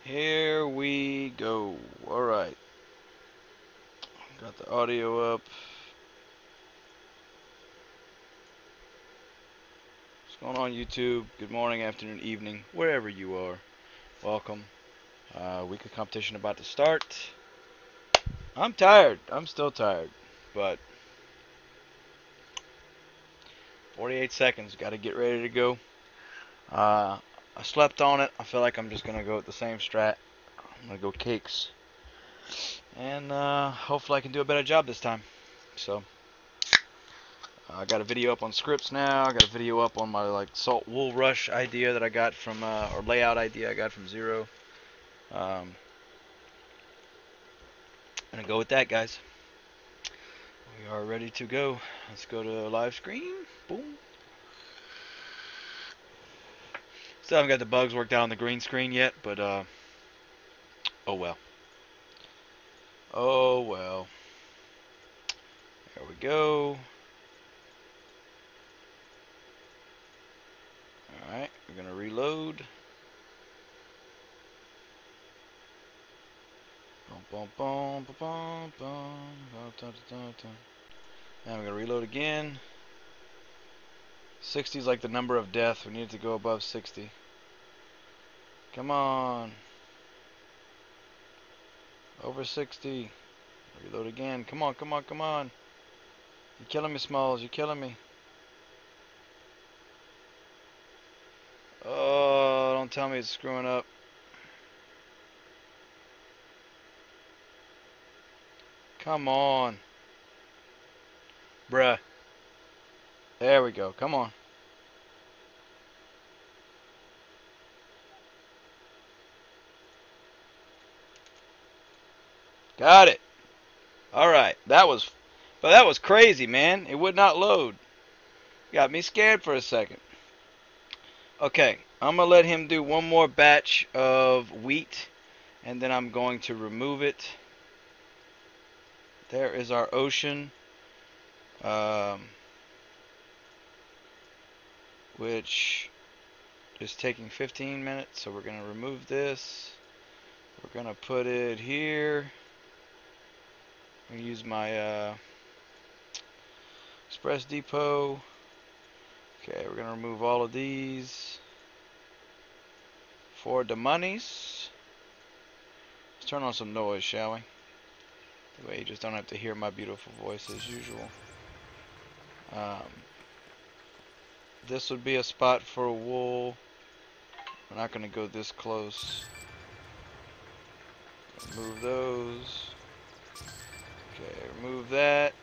Here we go. Alright. Got the audio up. What's going on, YouTube? Good morning, afternoon, evening, wherever you are. Welcome. Weekly competition about to start. I'm tired. I'm still tired. But 48 seconds. Got to get ready to go. I slept on it. I feel like I'm just going to go with the same strat. I'm going to go cakes. And hopefully I can do a better job this time. So I got a video up on scripts now. I got a video up on my salt wool rush idea that I got from or layout idea I got from Zero. I'm gonna go with that, guys. We are ready to go. Let's go to live screen. Boom. Still haven't got the bugs worked out on the green screen yet, but oh well. Oh well. There we go. Alright, we're gonna reload. Boom, boom, boom, boom, boom, boom. And we're gonna reload again. 60 is like the number of death. We need to go above 60. Come on. Over 60. Reload again. Come on, come on, come on. You're killing me, Smalls. You're killing me. Oh, don't tell me it's screwing up. Come on. Bruh. There we go. Come on. Got it. Alright. That was crazy, man. It would not load. Got me scared for a second. Okay. I'm going to let him do one more batch of wheat. And then I'm going to remove it. There is our ocean. Which is taking 15 minutes. So we're going to remove this. We're going to put it here. I'm going to use my Express Depot. Okay, we're going to remove all of these for the monies. Let's turn on some noise, shall we? That way you just don't have to hear my beautiful voice as usual. This would be a spot for wool. We're not going to go this close. Remove those. Okay, remove that.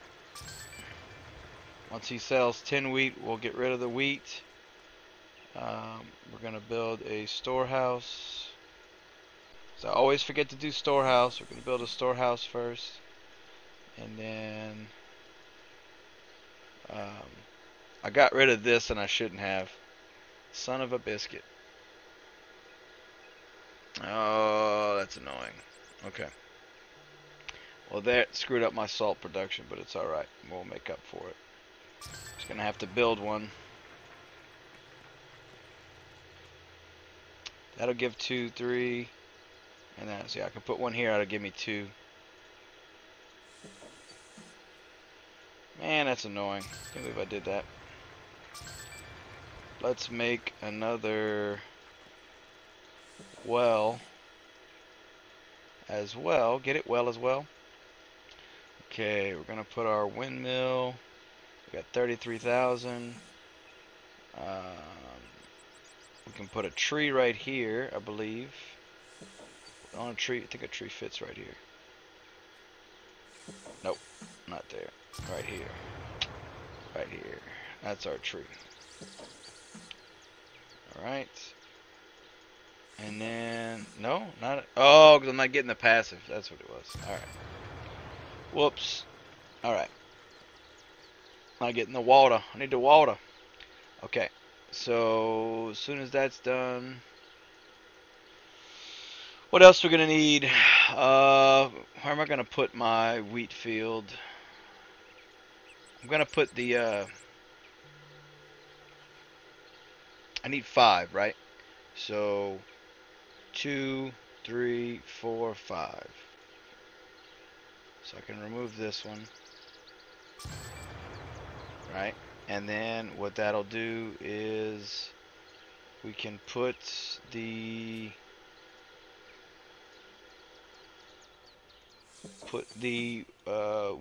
Once he sells 10 wheat, we'll get rid of the wheat. We're going to build a storehouse. So I always forget to do storehouse. We're going to build a storehouse first. And then I got rid of this and I shouldn't have. Son of a biscuit. Oh, that's annoying. Okay. Well, that screwed up my salt production, but it's alright. We'll make up for it. Just going to have to build one. That'll give 2, 3. And then, see, I can put one here. That'll give me 2. Man, that's annoying. Can't believe I did that. Let's make another well as well. Get it? Well as well. Okay, we're going to put our windmill. We got 33,000. We can put a tree right here, I believe. On a tree, I think a tree fits right here. Nope, not there. Right here. Right here. That's our tree. Alright. And then, no, not, oh, because I'm not getting the passive. That's what it was. Alright. Whoops. Alright. Not getting the water. I need the water. Okay. So, as soon as that's done, what else we're going to need? Where am I going to put my wheat field? I'm going to put the, I need 5, right? So, 2, 3, 4, 5. So I can remove this one. Right? And then what that'll do is we can put the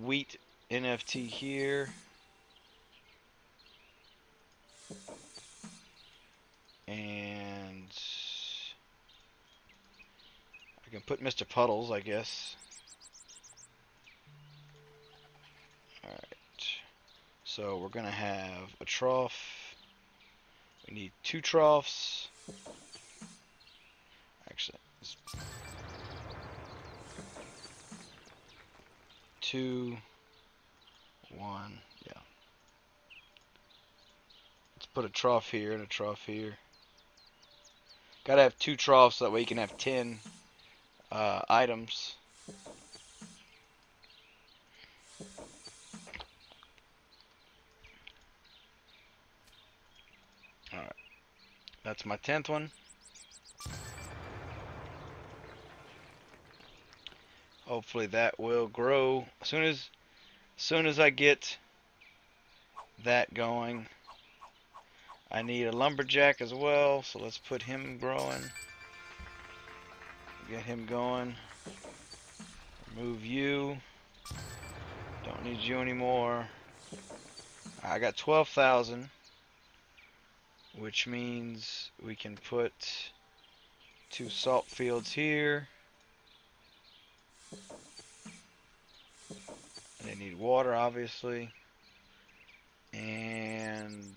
wheat NFT here. And I can put Mr. Puddles, I guess. Alright. So we're going to have a trough. We need 2 troughs. Actually, 2, 1, yeah. Let's put a trough here and a trough here. Gotta have 2 troughs so that way you can have 10 items. Alright. That's my 10th one. Hopefully that will grow. As soon as I get that going, I need a lumberjack as well, so let's put him growing. Get him going. Remove you. Don't need you anymore. I got 12,000, which means we can put 2 salt fields here. They need water, obviously. And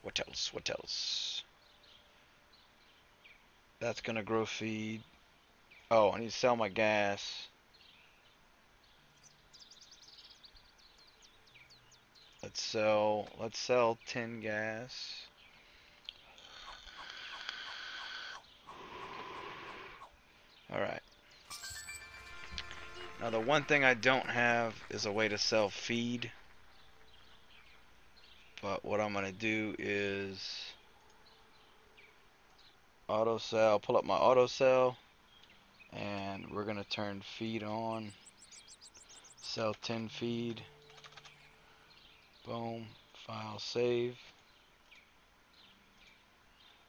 what else? What else? That's gonna grow feed. Oh, I need to sell my gas. Let's sell 10 gas. Alright. Now the one thing I don't have is a way to sell feed. But what I'm gonna do is auto sell, pull up my auto sell, and we're gonna turn feed on. Sell 10 feed. Boom. File save.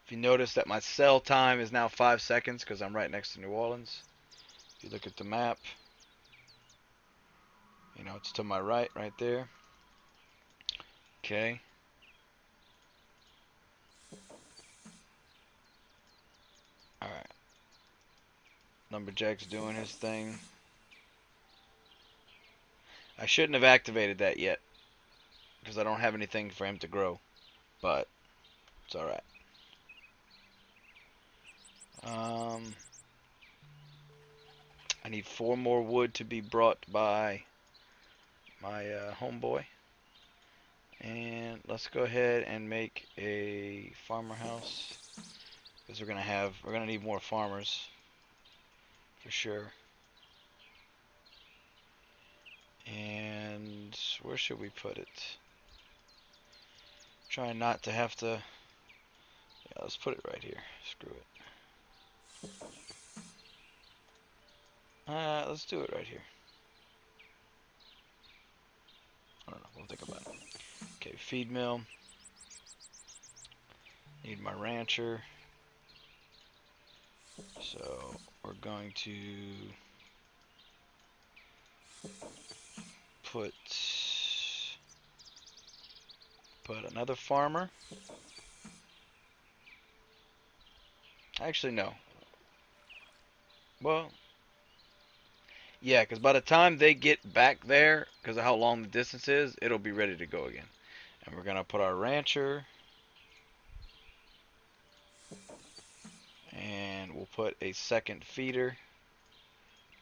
If you notice that my sell time is now 5 seconds because I'm right next to New Orleans. If you look at the map, you know, it's to my right there. Okay. Alright. Lumberjack's doing his thing. I shouldn't have activated that yet because I don't have anything for him to grow, but it's alright. I need 4 more wood to be brought by my homeboy. And let's go ahead and make a farmer house because we're gonna need more farmers for sure. And where should we put it? Trying not to have to. Yeah, let's put it right here. Screw it. Let's do it right here. I don't know. We'll think about it. Okay, feed mill. Need my rancher. So we're going to put another farmer. Actually, no. Well, yeah, because by the time they get back there, because of how long the distance is, it'll be ready to go again. And we're going to put our rancher. And we'll put a second feeder.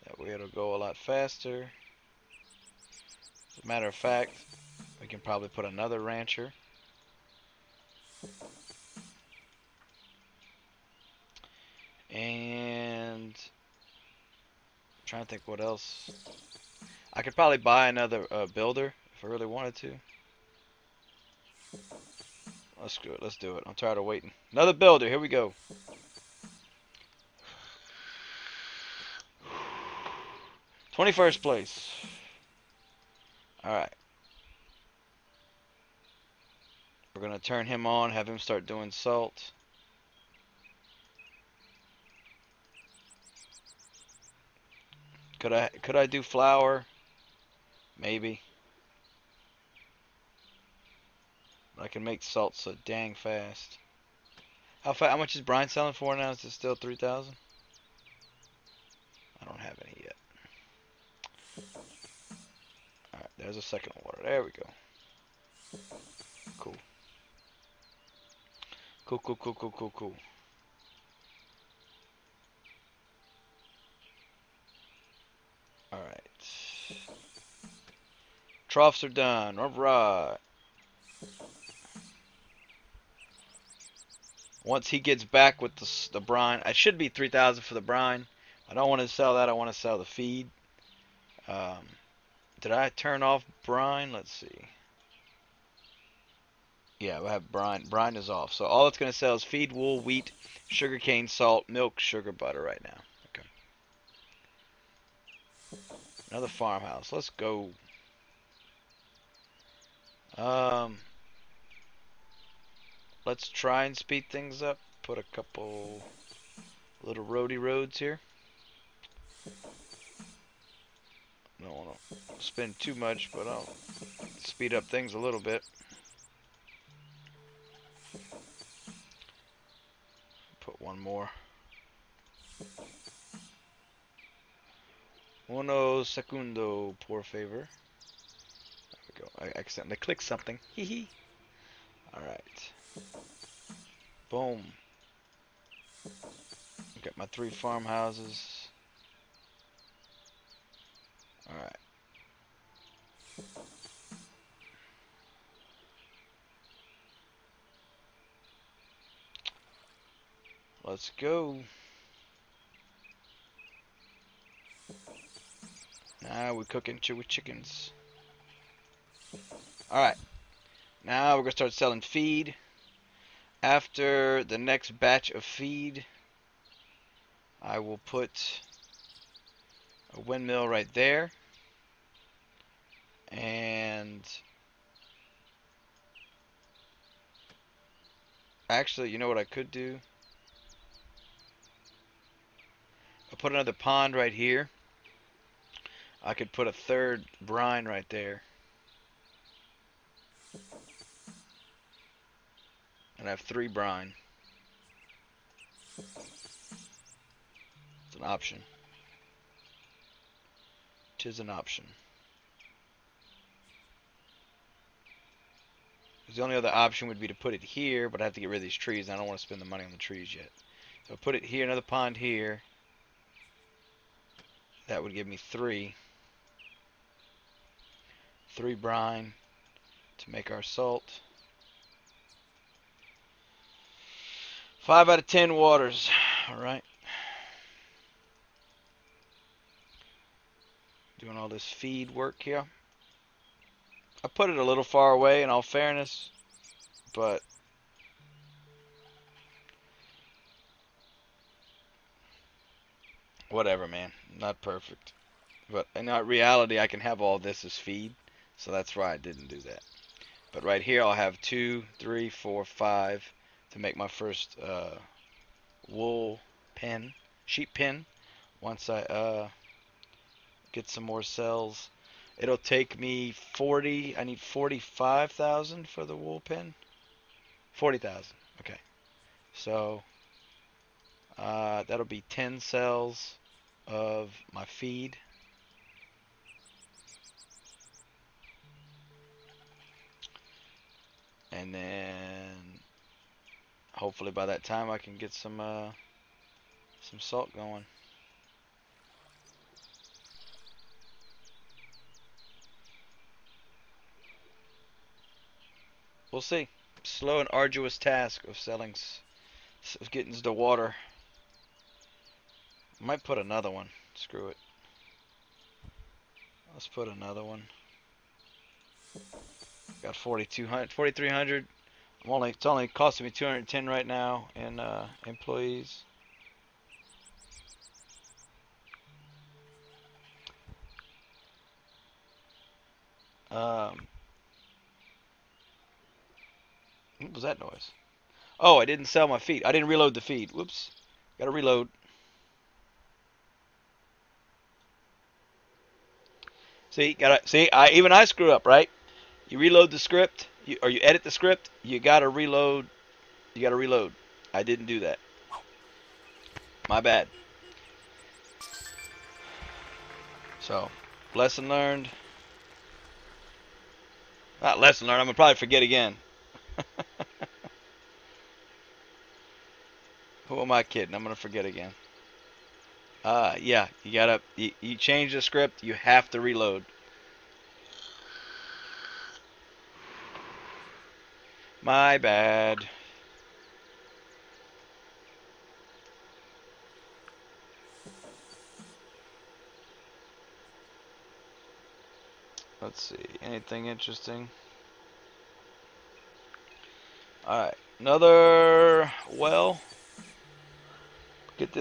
That way it'll go a lot faster. As a matter of fact, we can probably put another rancher. And I'm trying to think what else. I could probably buy another builder if I really wanted to. Let's do it. I'm tired of waiting. Another builder. Here we go. 21st place. Alright. We're going to turn him on, have him start doing salt. Could I do flour? Maybe. But I can make salt so dang fast. How much is brine selling for now? Is it still 3,000? I don't have any yet. Alright, there's a second water. There we go. Cool. Cool. Alright. Troughs are done. Alright. Once he gets back with the brine, I should be 3,000 for the brine. I don't want to sell that. I want to sell the feed. Did I turn off brine? Let's see. Yeah, we have brine. Brine is off. So all it's going to sell is feed, wool, wheat, sugarcane, salt, milk, sugar, butter right now. Okay. Another farmhouse. Let's go. Let's try and speed things up. Put a couple little roady roads here. Don't want to spend too much, but I'll speed up things a little bit. Put one more. Uno segundo, por favor. There we go. I accidentally clicked something. Hee hee. Alright. Boom. Got my 3 farmhouses. Alright. Let's go. Now we're cooking chewy chickens. Alright. Now we're going to start selling feed. After the next batch of feed, I will put a windmill right there. And actually, you know what I could do? I'll put another pond right here. I could put a third brine right there. And I have 3 brine. It's an option. Tis an option. The only other option would be to put it here, but I have to get rid of these trees, and I don't want to spend the money on the trees yet. So I'll put it here, another pond here. That would give me 3. 3 brine to make our salt. 5 out of 10 waters. Alright. Doing all this feed work here. I put it a little far away in all fairness, but whatever, man. Not perfect. But in reality, I can have all this as feed, so that's why I didn't do that. But right here, I'll have 2, 3, 4, 5 to make my first wool pen, sheep pen. Once I get some more cells, it'll take me 40. I need 45,000 for the wool pen. 40,000. Okay. So that'll be 10 cells of my feed. And then hopefully by that time I can get some salt going. We'll see. Slow and arduous task of selling, of getting the water. Might put another one. Screw it. Let's put another one. Got 4,200, 4,300. It's only costing me 210 right now in employees. Um, what was that noise? Oh, I didn't sell my feed. I didn't reload the feed. Whoops. Got to reload. See, even I screw up, right? You reload the script, or you edit the script, you gotta reload. You gotta reload. I didn't do that. My bad. So, lesson learned. Not lesson learned. I'm gonna probably forget again. Who am I kidding? I'm gonna forget again. Yeah, you change the script, you have to reload. My bad. Let's see, anything interesting? Alright, another well. Get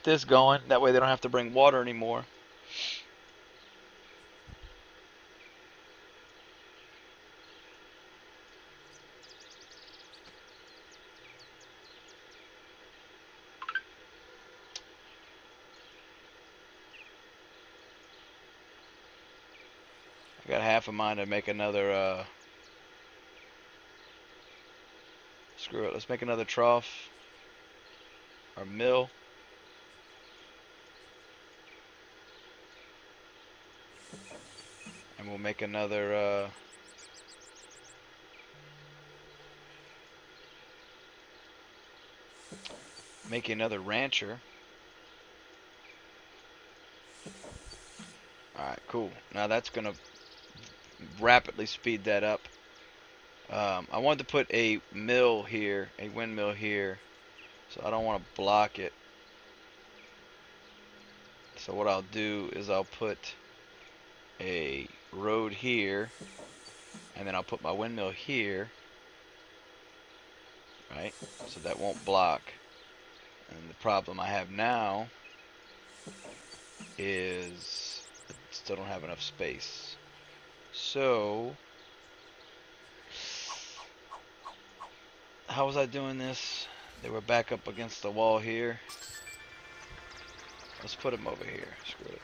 this going. That way they don't have to bring water anymore. I got half a mind to make another screw it, let's make another trough or mill. And we'll make another make another rancher. Alright, cool. Now that's gonna rapidly speed that up. I wanted to put a mill here, a windmill here, so I don't want to block it. So what I'll do is I'll put a road here, and then I'll put my windmill here, right? So that won't block. And the problem I have now is I still don't have enough space. So how was I doing this? They were back up against the wall here. Let's put them over here. Screw it.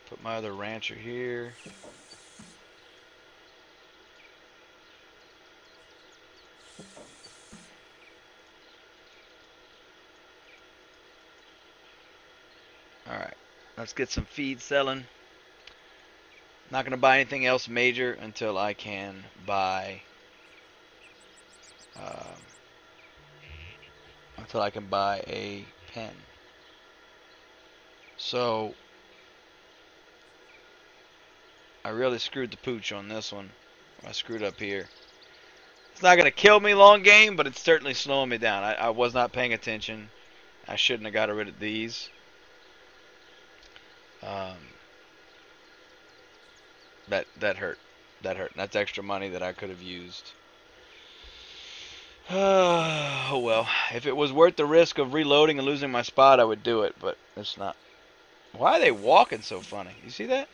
Put my other rancher here. Alright, let's get some feed selling. Not going to buy anything else major until I can buy a pen. So I really screwed the pooch on this one. I screwed up here. It's not going to kill me long game, but it's certainly slowing me down. I was not paying attention. I shouldn't have got rid of these. That hurt. That hurt. That's extra money that I could have used. Oh well. If it was worth the risk of reloading and losing my spot, I would do it, but it's not. Why are they walking so funny? You see that?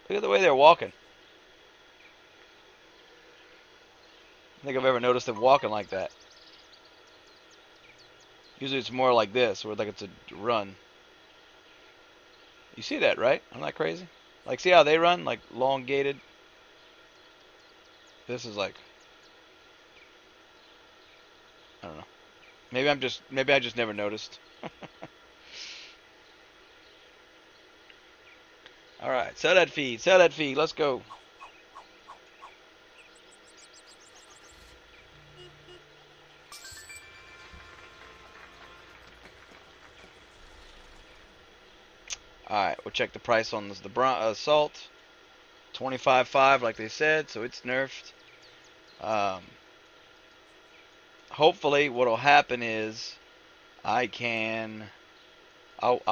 Look at the way they're walking. I don't think I've ever noticed them walking like that. Usually it's more like this, where like it's a run. You see that, right? I'm not crazy. Like, see how they run? Like, elongated. This is like, I don't know. Maybe I just never noticed. Alright, sell that feed. Sell that feed. Let's go. Alright, we'll check the price on this. The salt. 25.5 like they said, so it's nerfed. Hopefully what'll happen is I'll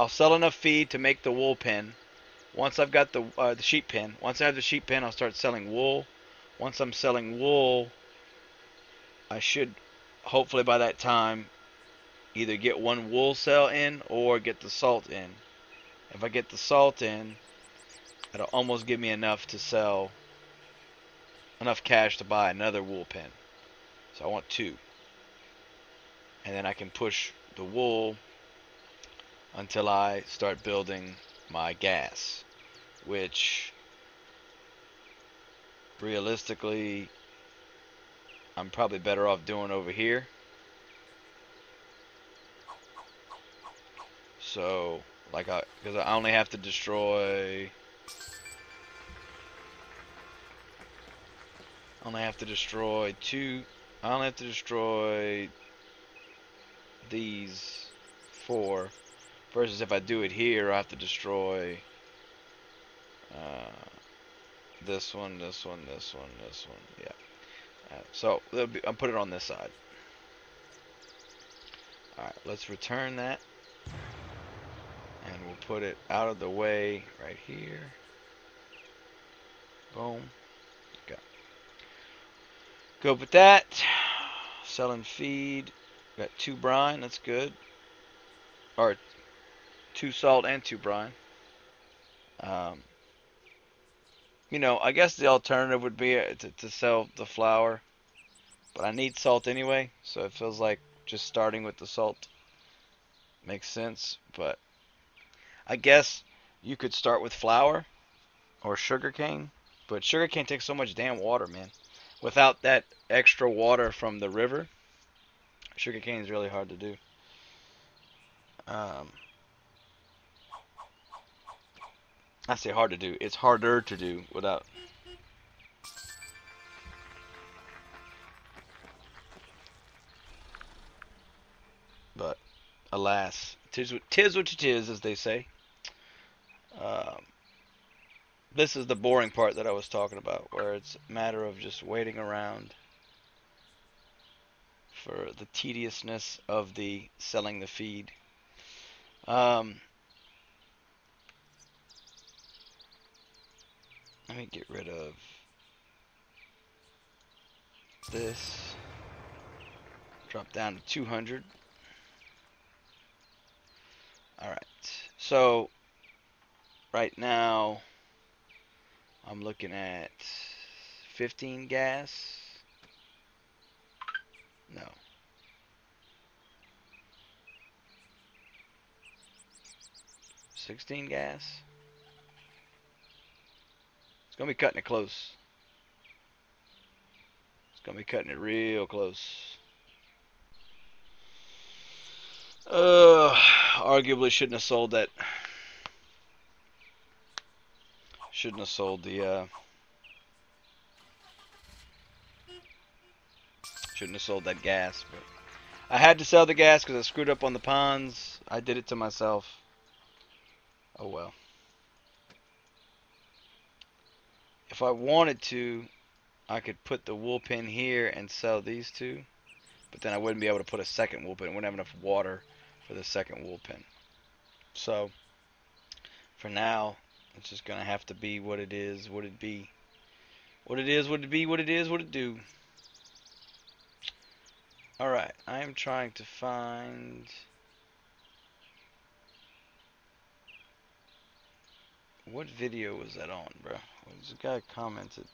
sell enough feed to make the wool pen. Once I've got the sheep pen, once I have the sheep pen, I'll start selling wool. Once I'm selling wool, I should hopefully by that time, either get one wool cell in or get the salt in. If I get the salt in, it'll almost give me enough to sell, enough cash to buy another wool pen. So I want 2. And then I can push the wool until I start building my gas, which realistically I'm probably better off doing over here. So like because I only have to destroy two. I only have to destroy these 4 versus if I do it here I have to destroy this one, this one, this one, this one. Yeah. So I'll put it on this side. Alright, let's return that. And we'll put it out of the way right here. Boom. Okay. Go with that. Selling feed. Got 2 brine, that's good. Or 2 salt and 2 brine. You know, I guess the alternative would be to sell the flour. But I need salt anyway, so it feels like just starting with the salt makes sense. But I guess you could start with flour or sugarcane. But sugarcane takes so much damn water, man. Without that extra water from the river, sugarcane is really hard to do. I say hard to do. It's harder to do without. But alas, tis what it is, as they say. This is the boring part that I was talking about, where it's a matter of just waiting around for the tediousness of the selling the feed. Let me get rid of this. Drop down to 200. Alright, so right now I'm looking at 15 gas. No. 16 gas. It's going to be cutting it close. It's going to be cutting it real close. Arguably shouldn't have sold that. Shouldn't have sold the, shouldn't have sold that gas, but I had to sell the gas because I screwed up on the ponds. I did it to myself. Oh well. If I wanted to, I could put the wool pen here and sell these 2, but then I wouldn't be able to put a second wool pen. I wouldn't have enough water for the second wool pen. So, for now, it's just gonna have to be what it is, what it be. What it is, what it be, what it is, what it do. Alright, I am trying to find... What video was that on, bro? There's a guy commented.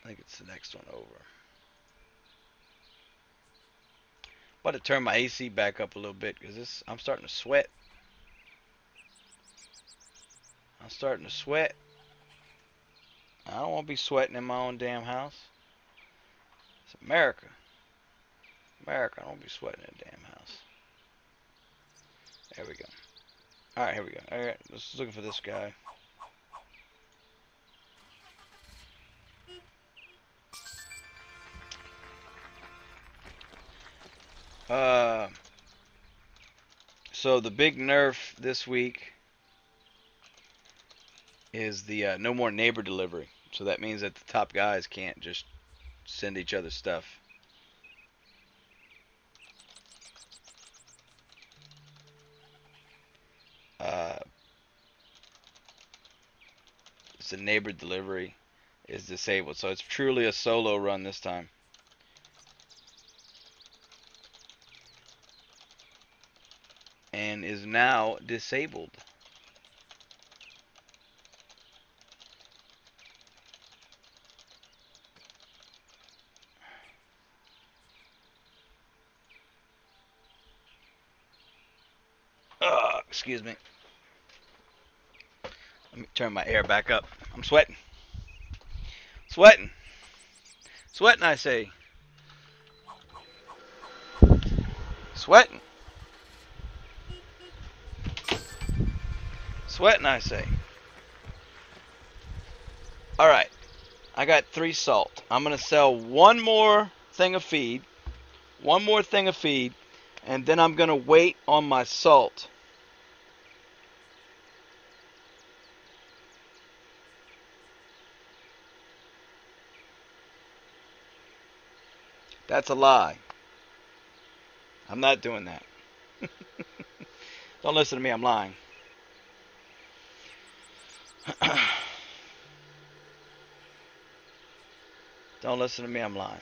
I think it's the next one over. I'm about to turn my AC back up a little bit because I'm starting to sweat. I'm starting to sweat. I don't want to be sweating in my own damn house. It's America. America, I don't want to be sweating in a damn house. There we go. Alright, here we go. Alright, let's looking for this guy. So the big nerf this week is the no more neighbor delivery. So that means that the top guys can't just send each other stuff. It's a neighbor delivery. is disabled. So it's truly a solo run this time. And is now disabled. Excuse me. Let me turn my air back up. I'm sweating. Sweating. Sweating, I say. Sweating. Sweating, I say. Alright. I got 3 salt. I'm going to sell one more thing of feed. One more thing of feed. And then I'm going to wait on my salt. That's a lie. I'm not doing that. Don't listen to me, I'm lying. Don't listen to me, I'm lying.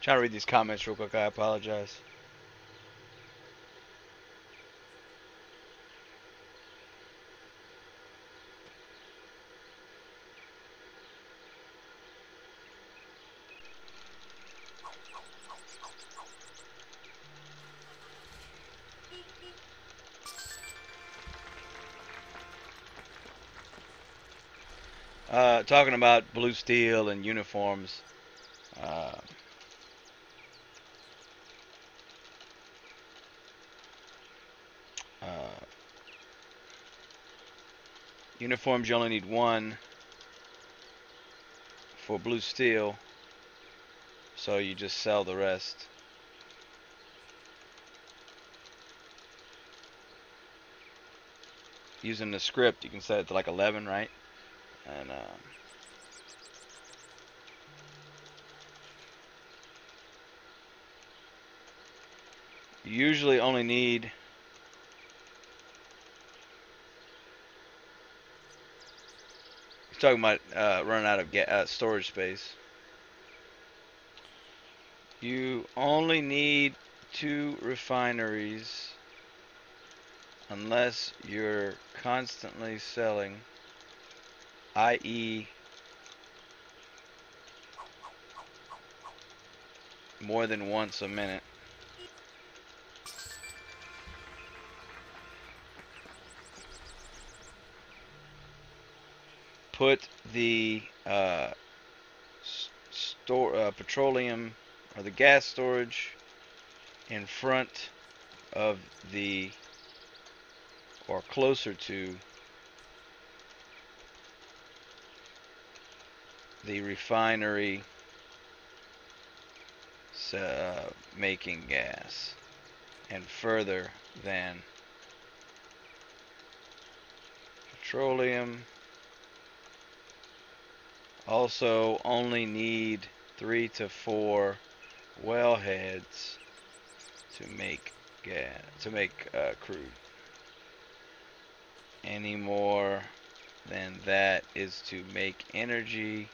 Trying to read these comments real quick, I apologize. Talking about blue steel and uniforms. Uh, uh, Uniforms, you only need 1 for blue steel, so you just sell the rest. Using the script, you can set it to like 11, right? And you usually only need He's talking about running out of storage space. You only need 2 refineries unless you're constantly selling, i.e. more than once a minute. Put the petroleum or the gas storage in front of the, or closer to, the refinery making gas, and further than petroleum. Also only need 3 to 4 wellheads to make gas, to make crude. Any more than that is to make energy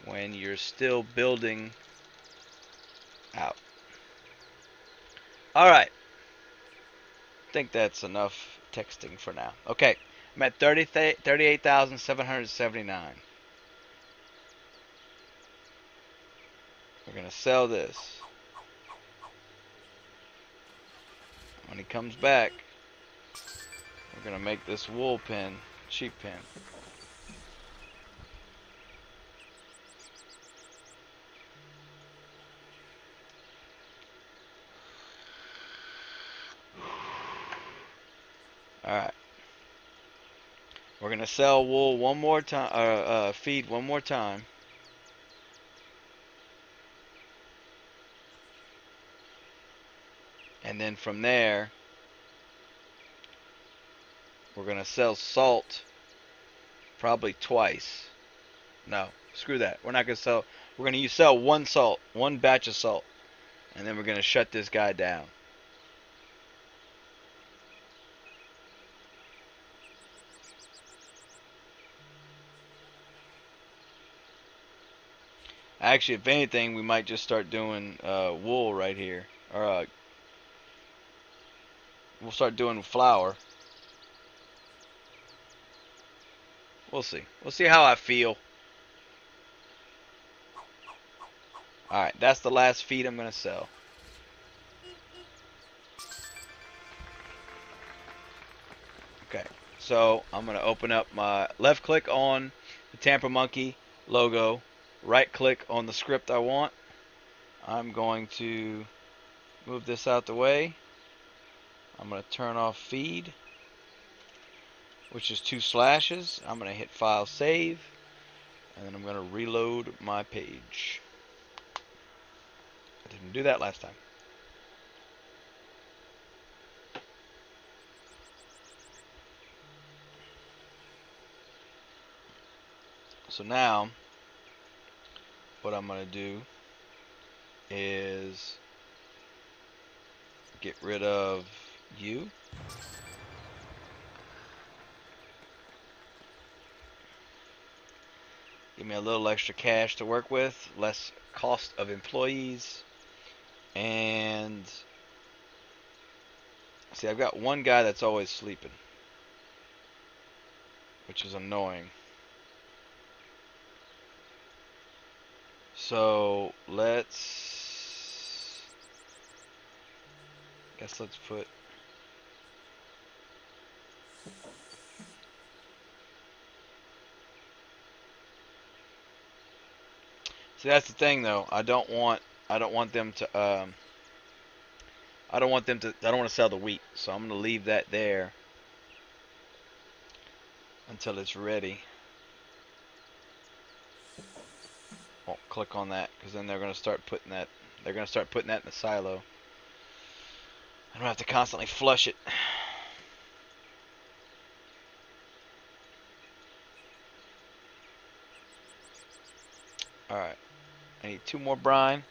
when you're still building out. Alright. I think that's enough texting for now. Okay. I'm at 38,779. We're going to sell this. When he comes back, we're going to make this wool pen, sheep pen. Alright. We're going to sell wool one more time, feed one more time. And then from there, we're going to sell salt probably twice. No, screw that. We're not going to sell. We're going to sell one batch of salt. And then we're going to shut this guy down. Actually, if anything, we might just start doing wool right here. Or we'll start doing flour. We'll see. We'll see how I feel. Alright, that's the last feed I'm going to sell. Okay, so I'm going to open up my left click on the Tamper Monkey logo, right click on the script I want. I'm going to move this out the way. I'm going to turn off feed, which is 2 slashes. I'm going to hit file save, and then I'm going to reload my page. I didn't do that last time. So now, what I'm going to do is get rid of you. Give me a little extra cash to work with, less cost of employees. And see, I've got one guy that's always sleeping, which is annoying. So let's put see, that's the thing though. I don't want them to I don't want to sell the wheat. So I'm going to leave that there until it's ready. Won't click on that because then they're going to start putting that in the silo. I don't have to constantly flush it. Alright. I need 2 more brine.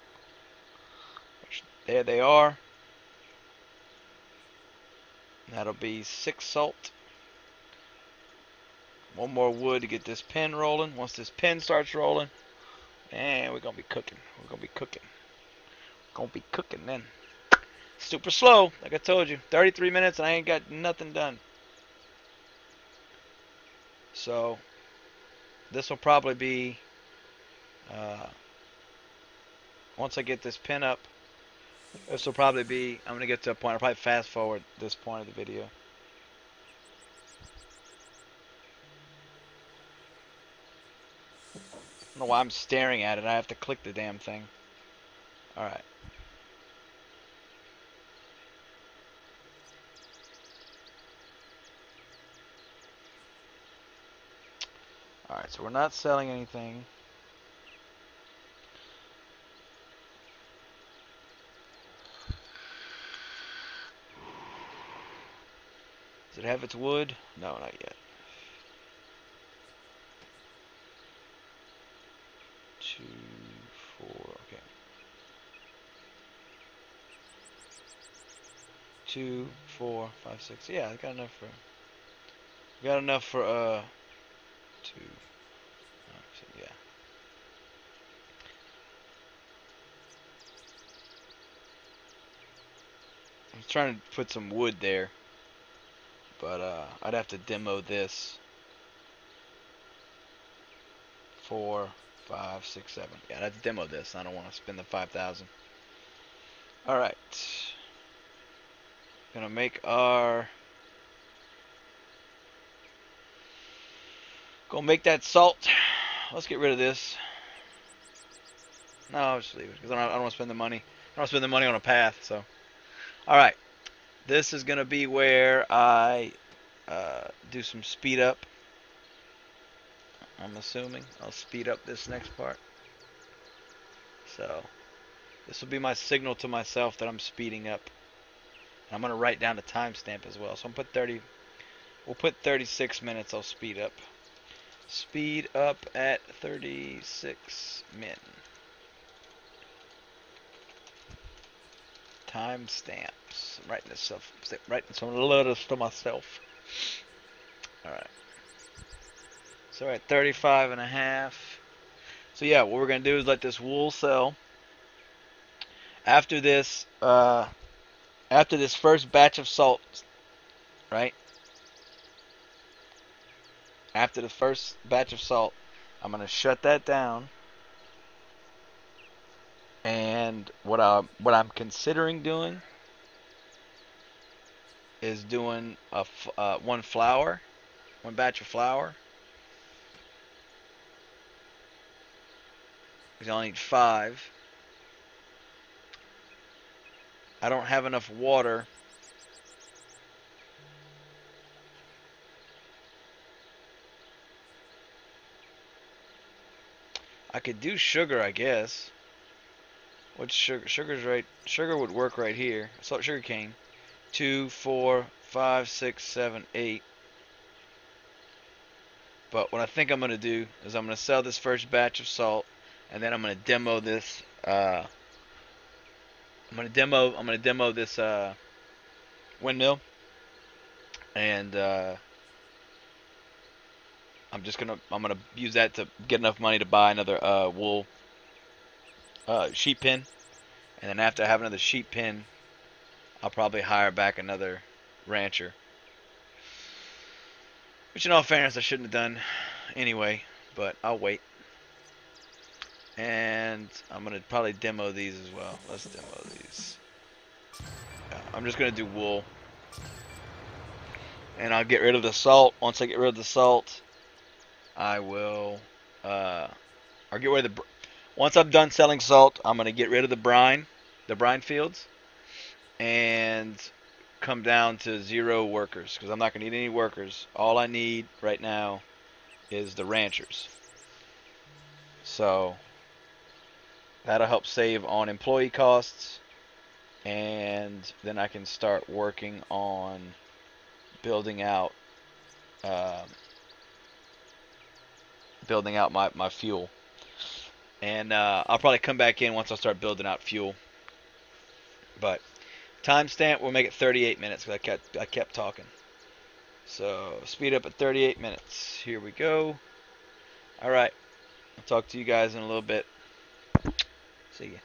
There they are. That'll be 6 salt. 1 more wood to get this pen rolling. Once this pen starts rolling, man, we're gonna be cooking. We're gonna be cooking. Gonna be cooking then. Super slow, like I told you. 33 minutes and I ain't got nothing done. So this will probably be once I get this pen up, this will probably be, I'm gonna get to a point, I'll probably fast forward this point of the video. I don't know why I'm staring at it. I have to click the damn thing. Alright. Alright, so we're not selling anything. Does it have its wood? No, not yet. 2, 4, okay. 2, 4, 5, 6. Yeah, I got enough for 2. So yeah. I'm trying to put some wood there, but I'd have to demo this. 4, 5, 6, 7. Yeah, I'd have to demo this. I don't want to spend the 5,000. All right. Gonna make our. Gonna make that salt. Let's get rid of this. No, I'll just leave it because I don't want to spend the money. I don't want to spend the money on a path. So, all right. This is gonna be where I do some speed up. I'm assuming I'll speed up this next part. So this will be my signal to myself that I'm speeding up. I'm going to write down the timestamp as well. So I'm going to put We'll put 36 minutes. I'll speed up. Speed up at 36 min. Time stamps. I'm writing some letters to myself. Alright. So we're at 35 and a half. So yeah, what we're going to do is let this wool sell. After this first batch of salt, right? After the first batch of salt, I'm going to shut that down. And what I'm considering doing is doing one batch of flour. Because I only need 5. I don't have enough water. I could do sugar, I guess. What's sugar? Sugar would work right here. Salt sugar cane. 2, 4, 5, 6, 7, 8. But what I think I'm gonna do is I'm gonna sell this first batch of salt, and then I'm gonna demo this. I'm gonna demo this windmill, and I'm gonna use that to get enough money to buy another wool sheep pen, and then after I have another sheep pen, I'll probably hire back another rancher. Which in all fairness I shouldn't have done anyway, but I'll wait. And I'm gonna probably demo these as well. Let's demo these. Yeah, I'm just gonna do wool, and I'll get rid of the salt. Once I get rid of the salt, I will. I'll get rid of the. Once I'm done selling salt, I'm gonna get rid of the brine fields, and come down to 0 workers because I'm not gonna need any workers. All I need right now is the ranchers. So that'll help save on employee costs, and then I can start working on building out my fuel. And I'll probably come back in once I start building out fuel. But timestamp, we'll make it 38 minutes because I kept talking. So speed up at 38 minutes. Here we go. All right. I'll talk to you guys in a little bit. See ya.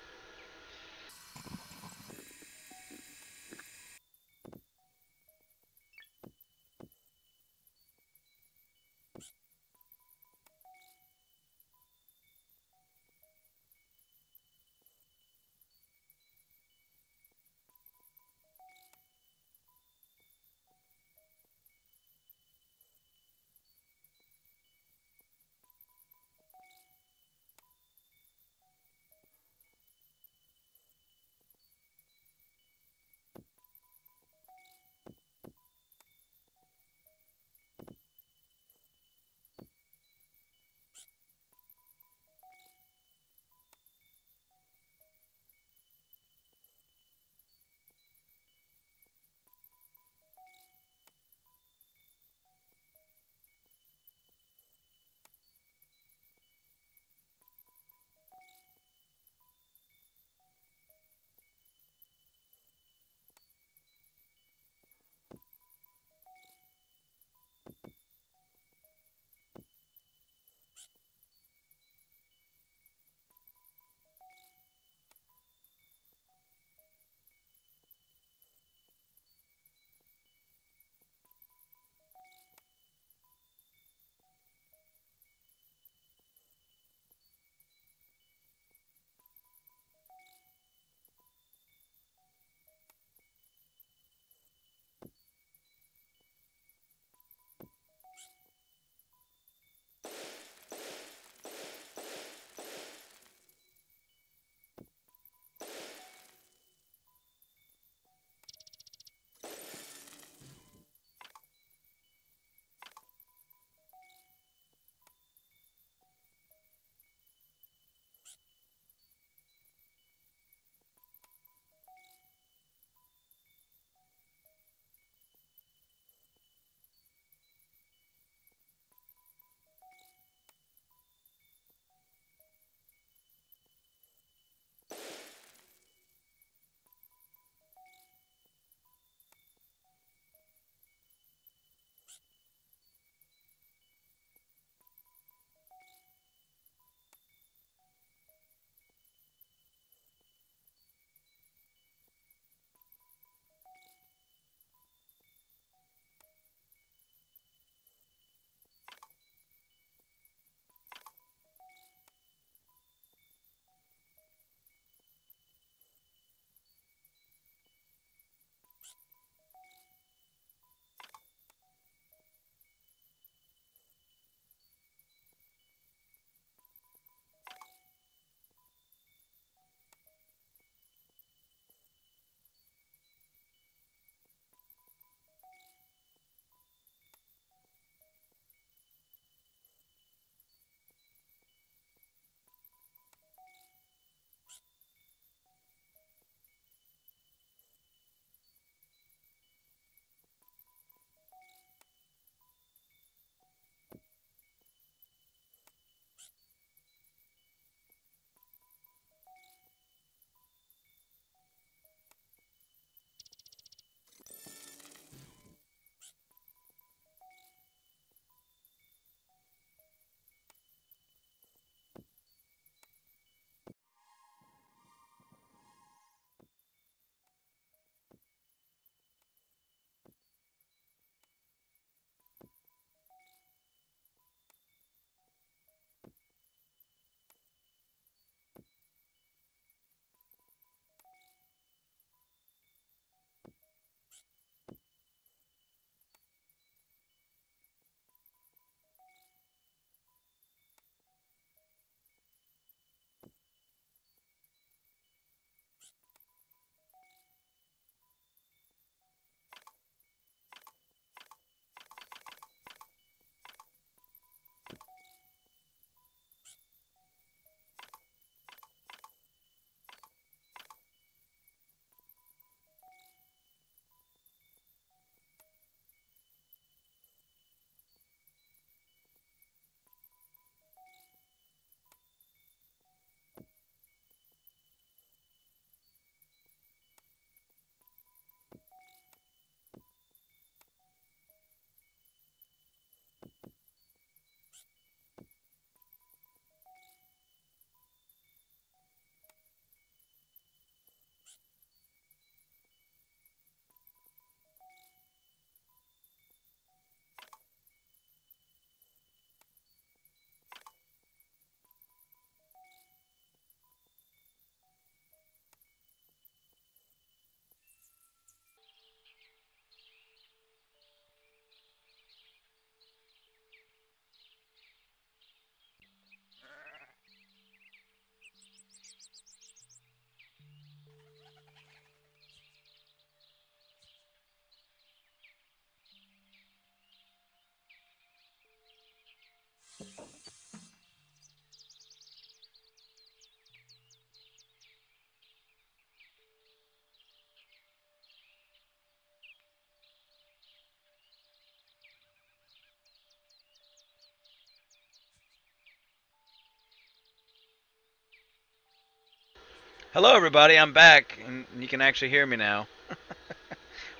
Hello, everybody. I'm back, and you can actually hear me now.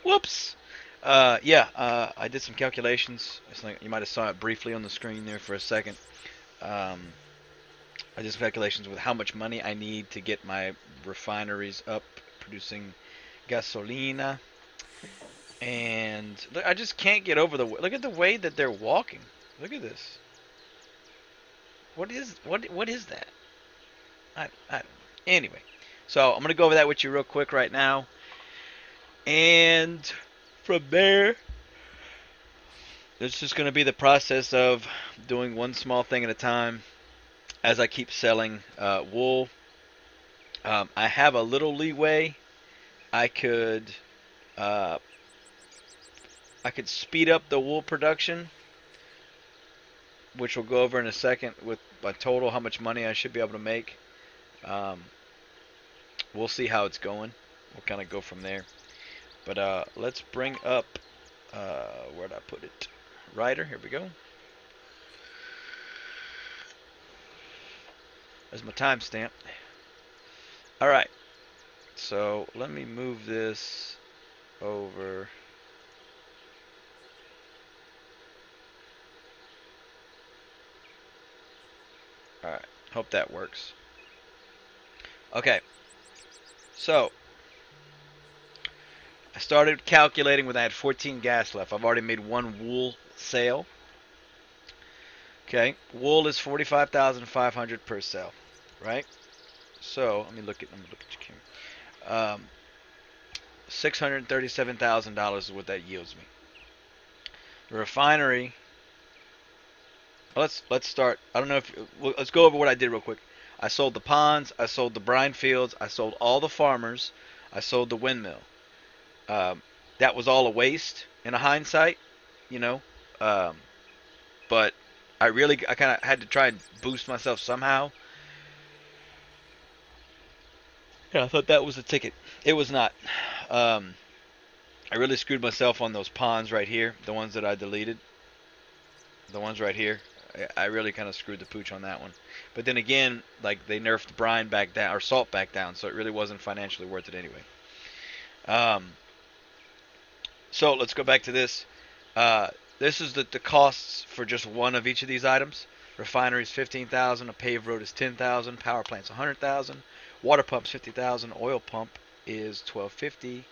Whoops. I did some calculations. It's like you might have saw it briefly on the screen there for a second. Um, I did some calculations with how much money I need to get my refineries up producing gasolina, and look, I just can't get over look at the way that they're walking. Look at this. What is that? I don't know. Anyway, so I'm gonna go over that with you real quick right now, and from there, it's just gonna be the process of doing one small thing at a time. As I keep selling wool, I have a little leeway. I could uh, I could speed up the wool production, which we'll go over in a second with a total how much money I should be able to make. Um, we'll see how it's going. We'll kind of go from there. But let's bring up where'd I put it? Writer. Here we go. There's my timestamp. All right. So let me move this over. All right. Hope that works. Okay. So I started calculating when I had 14 gas left. I've already made one wool sale. Okay. Wool is 45,500 per sale, right? So let me look at your camera. $637,000 is what that yields me. The refinery. Let's start. I don't know if let's go over what I did real quick. I sold the ponds. I sold the brine fields. I sold all the farmers. I sold the windmill. Um, that was all a waste in a hindsight, you know. Um, but I kind of had to try and boost myself somehow. Yeah, I thought that was the ticket. It was not. Um, I really screwed myself on those ponds right here, the ones that I deleted. The ones right here. I really kind of screwed the pooch on that one. But then again, like they nerfed brine back down or salt back down, so it really wasn't financially worth it anyway. Um, so let's go back to this. This is the costs for just one of each of these items. Refinery is 15,000. A paved road is 10,000. Power plant's 100,000. Water pump's 50,000. Oil pump is 1250.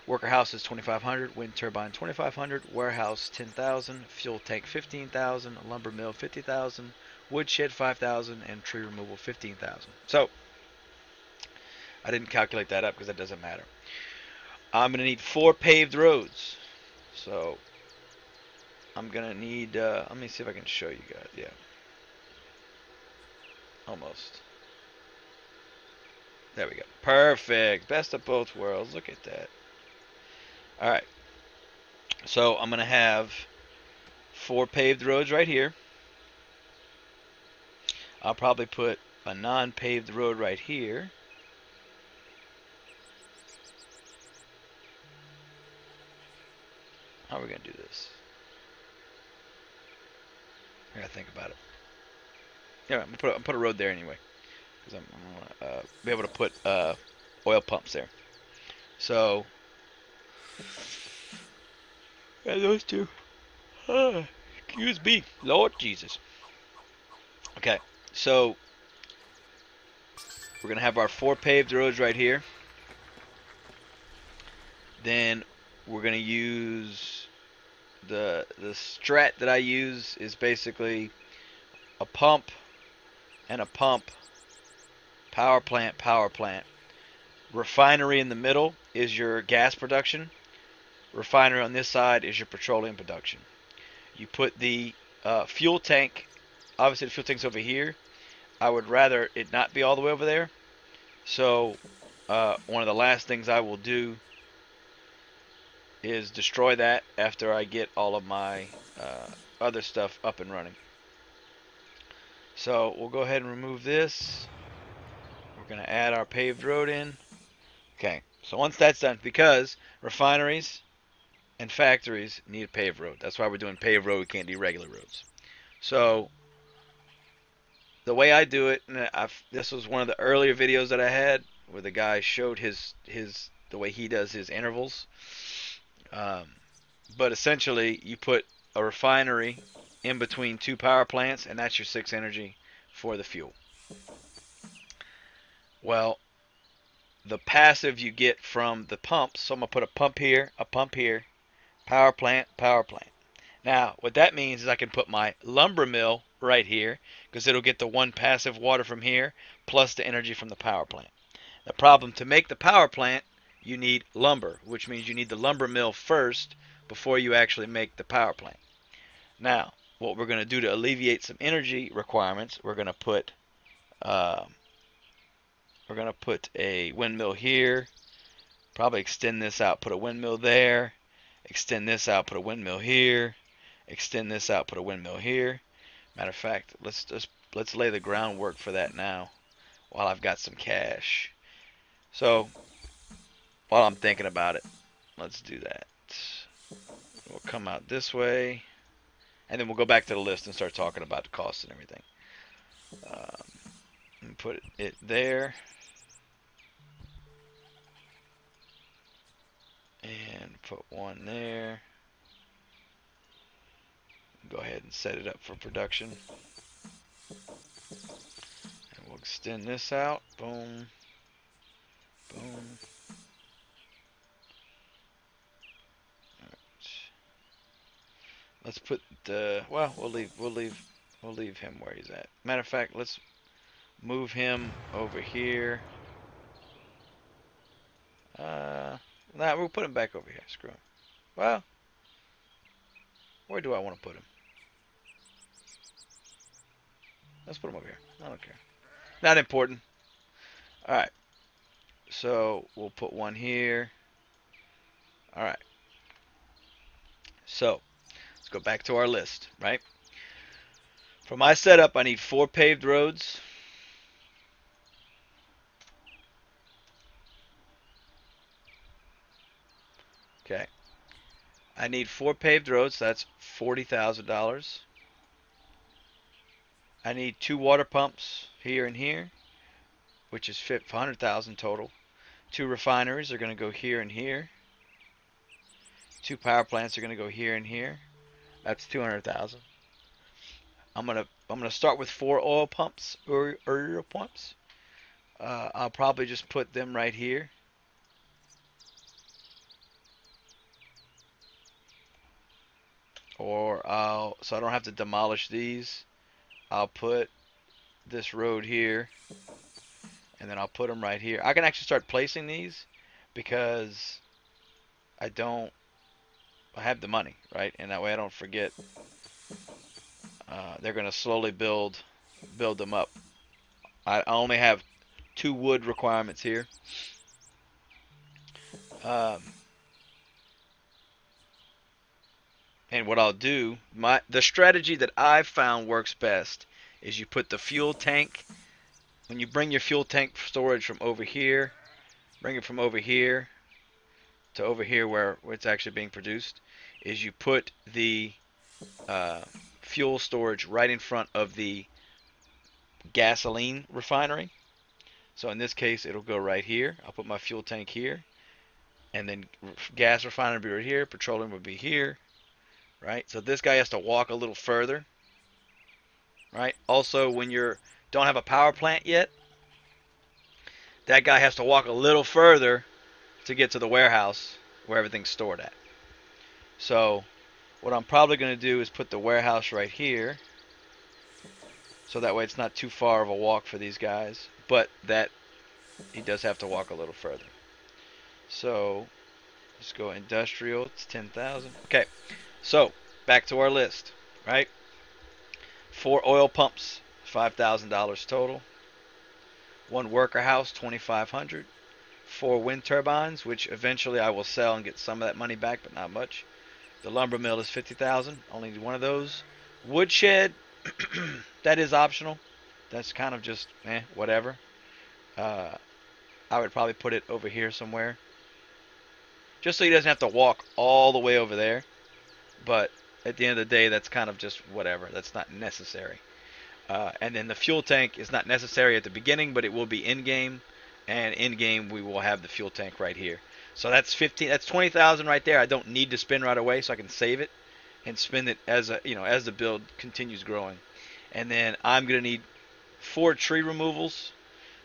Worker house is 2,500. Wind turbine 2,500. Warehouse 10,000. Fuel tank 15,000. Lumber mill 50,000. Woodshed 5,000. And tree removal 15,000. So I didn't calculate that up because that doesn't matter. I'm gonna need 4 paved roads. So I'm gonna need. Let me see if I can show you guys. Yeah, almost. There we go. Perfect. Best of both worlds. Look at that. All right. So I'm gonna have 4 paved roads right here. I'll probably put a non-paved road right here. How are we gonna do this? I gotta think about it. Yeah, I'm gonna put a road there anyway, because I'm gonna be able to put oil pumps there. So yeah, those two. Excuse me, Lord Jesus. Okay, so we're gonna have our 4 paved roads right here. Then we're gonna use the strat that I use is basically a pump and a pump, power plant, power plant. Refinery in the middle is your gas production. Refinery on this side is your petroleum production. You put the fuel tank, obviously the fuel tank's over here. I would rather it not be all the way over there. So one of the last things I will do is destroy that after I get all of my other stuff up and running. So we'll go ahead and remove this. We're going to add our paved road in. Okay, so once that's done, because refineries and factories need a paved road. That's why we're doing paved road. We can't do regular roads. So the way I do it, and this was one of the earlier videos that I had where the guy showed the way he does his intervals. Um, but essentially, you put a refinery in between two power plants, and that's your 6 energy for the fuel. Well, the passive you get from the pumps, so I'm going to put a pump here, power plant, power plant. Now, what that means is I can put my lumber mill right here, because it'll get the one passive water from here, plus the energy from the power plant. The problem, to make the power plant, you need lumber, which means you need the lumber mill first before you actually make the power plant. Now, what we're going to do to alleviate some energy requirements, we're going to put a windmill here, probably extend this out, put a windmill there, extend this out, put a windmill here, extend this out, put a windmill here. Matter of fact, let's lay the groundwork for that now while I've got some cash. So while I'm thinking about it, let's do that. We'll come out this way, and then we'll go back to the list and start talking about the costs and everything. And put it there, and put one there. Go ahead and set it up for production. And we'll extend this out. Boom. Boom. Let's put the, well, we'll leave him where he's at. Matter of fact, let's move him over here. Nah, we'll put him back over here. Screw him. Well, where do I want to put him? Let's put him over here. I don't care. Not important. Alright. So, we'll put one here. Alright. So, let's go back to our list, right? For my setup, I need 4 paved roads. Okay. I need 4 paved roads. That's $40,000. I need 2 water pumps here and here, which is $100,000 total. 2 refineries are going to go here and here. 2 power plants are going to go here and here. That's $200,000. I'm gonna start with 4 oil pumps or oil pumps. I'll probably just put them right here. Or so I don't have to demolish these. I'll put this road here, and then I'll put them right here. I can actually start placing these because I have the money, right? And that way I don't forget. They're going to slowly build them up. I only have 2 wood requirements here. And what I'll do, the strategy that I've found works best is you put the fuel tank, when you bring your fuel tank storage from over here, bring it from over here to over here where it's actually being produced, is you put the fuel storage right in front of the gasoline refinery. So in this case, it'll go right here. I'll put my fuel tank here, and then gas refinery will be right here, petroleum will be here, right? So this guy has to walk a little further, right? Also, when you don't have a power plant yet, that guy has to walk a little further to get to the warehouse where everything's stored at. So what I'm probably going to do is put the warehouse right here, so that way it's not too far of a walk for these guys, but that he does have to walk a little further. So let's go industrial. It's 10,000. Okay, so back to our list, right? 4 oil pumps, $5,000 total. 1 worker house, $2,500. 4 wind turbines, which eventually I will sell and get some of that money back, but not much. The lumber mill is $50,000. Only need 1 of those. Woodshed, that is optional. That's kind of just whatever. I would probably put it over here somewhere, just so he doesn't have to walk all the way over there. But at the end of the day, that's kind of just whatever. That's not necessary. And then the fuel tank is not necessary at the beginning, but it will be in game and in game we will have the fuel tank right here. So that's 15. That's 20,000 right there. I don't need to spend right away, so I can save it and spend it as as the build continues growing. And then I'm gonna need 4 tree removals,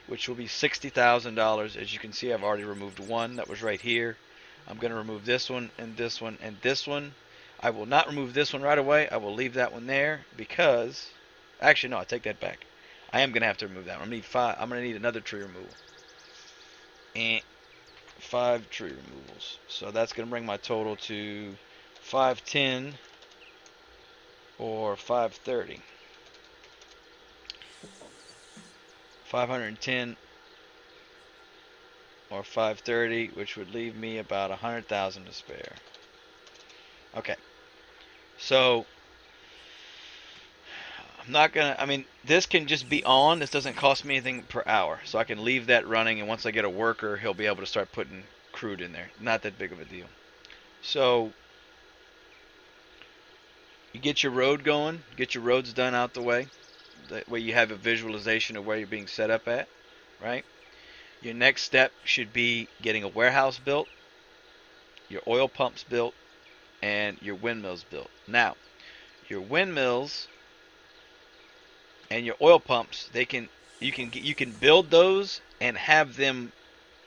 which will be $60,000. As you can see, I've already removed one that was right here. I'm gonna remove this one and this one and this one. I will not remove this one right away. I will leave that one there because, actually no, I take that back. I am gonna have to remove that one. I'm gonna need 5. I'm gonna need another tree removal. And 5 tree removals. So that's gonna bring my total to 510 or 530. 510 or 530, which would leave me about 100,000 to spare. Okay, so I'm not gonna. I mean, this can just be on. This doesn't cost me anything per hour, so I can leave that running. And once I get a worker, he'll be able to start putting crude in there. Not that big of a deal. So you get your road going, get your roads done out the way. That way you have a visualization of where you're being set up at, right? Your next step should be getting a warehouse built, your oil pumps built, and your windmills built. Now, your windmills and your oil pumps, you can build those and have them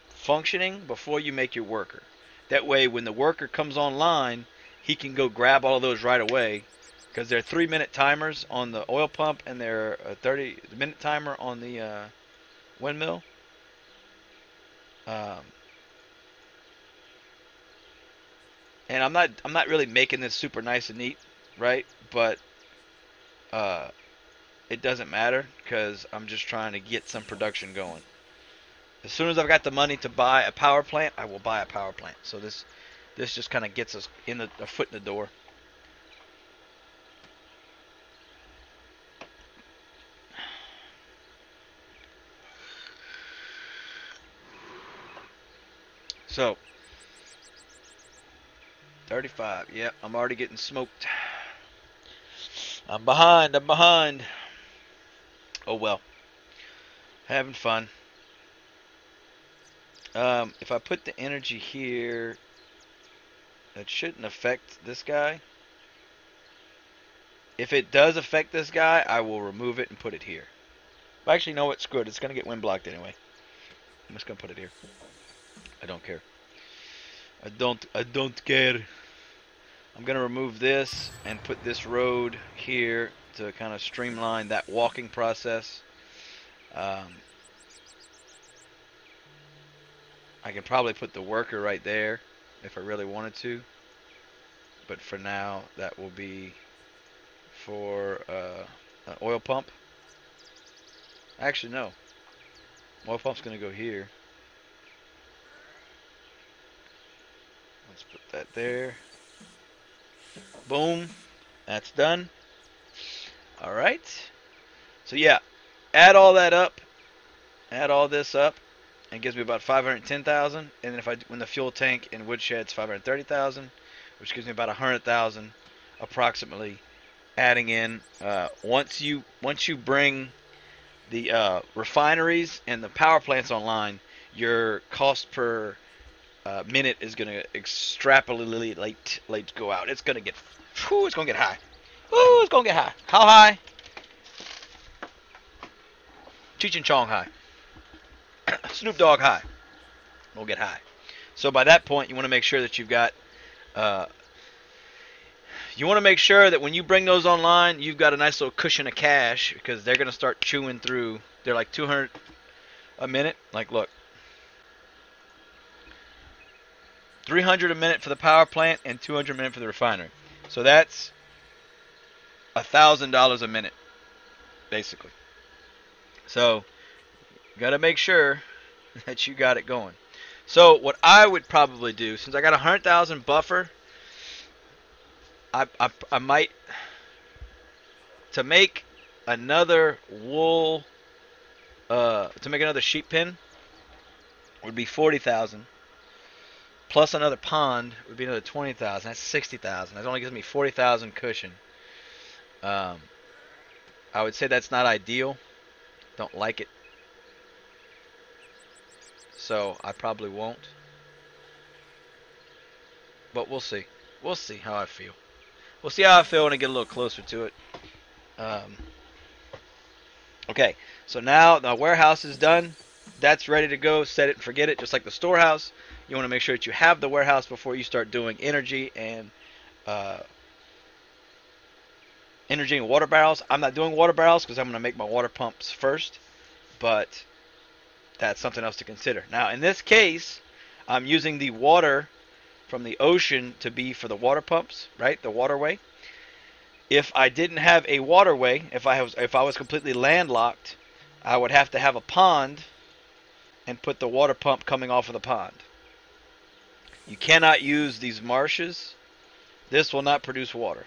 functioning before you make your worker. That way, when the worker comes online, he can go grab all of those right away, because they're 3-minute timers on the oil pump and they're a 30-minute timer on the windmill. And I'm not really making this super nice and neat, right? But it doesn't matter because I'm just trying to get some production going. As soon as I've got the money to buy a power plant, I will buy a power plant. So this just kind of gets us in a foot in the door. So 35. Yep, I'm already getting smoked. I'm behind. Oh well. Having fun. If I put the energy here, that shouldn't affect this guy. If it does affect this guy, I will remove it and put it here. But actually, no, it's good. It's going to get wind blocked anyway. I'm just going to put it here. I don't care. I don't care. I'm going to remove this and put this road here to kind of streamline that walking process. I can probably put the worker right there if I really wanted to. But for now, that will be for an oil pump. Actually, no. Oil pump's going to go here. Let's put that there. Boom. That's done. Alright. So yeah, add all that up. Add all this up. And it gives me about 510,000. And then when the fuel tank and woodshed's 530,000, which gives me about 100,000 approximately. Adding in once you bring the refineries and the power plants online, your cost per minute is going to extrapolate go out. It's going to get high. Ooh, it's going to get high. How high? Cheech and Chong high. Snoop Dogg high. We'll get high. So by that point, you want to make sure that you've got you want to make sure that when you bring those online, you've got a nice little cushion of cash, because they're going to start chewing through. They're like 200 a minute. Like, look. 300 a minute for the power plant and 200 a minute for the refinery. So that's $1,000 a minute, basically. So you got to make sure that you got it going. So what I would probably do, since I got 100,000 buffer, I might, to make another wool, to make another sheep pen would be 40,000. Plus another pond would be another 20,000. That's 60,000. That only gives me 40,000 cushion. I would say that's not ideal. Don't like it. so I probably won't. But we'll see. We'll see how I feel. We'll see how I feel when I get a little closer to it. Um, okay, so now the warehouse is done. That's ready to go. Set it and forget it, just like the storehouse. You want to make sure that you have the warehouse before you start doing uh, energy and water barrels. I'm not doing water barrels because I'm going to make my water pumps first, but that's something else to consider. Now, in this case, I'm using the water from the ocean to be for the water pumps, right? The waterway. If I didn't have a waterway, if I was completely landlocked, I would have to have a pond and put the water pump coming off of the pond. You cannot use these marshes. This will not produce water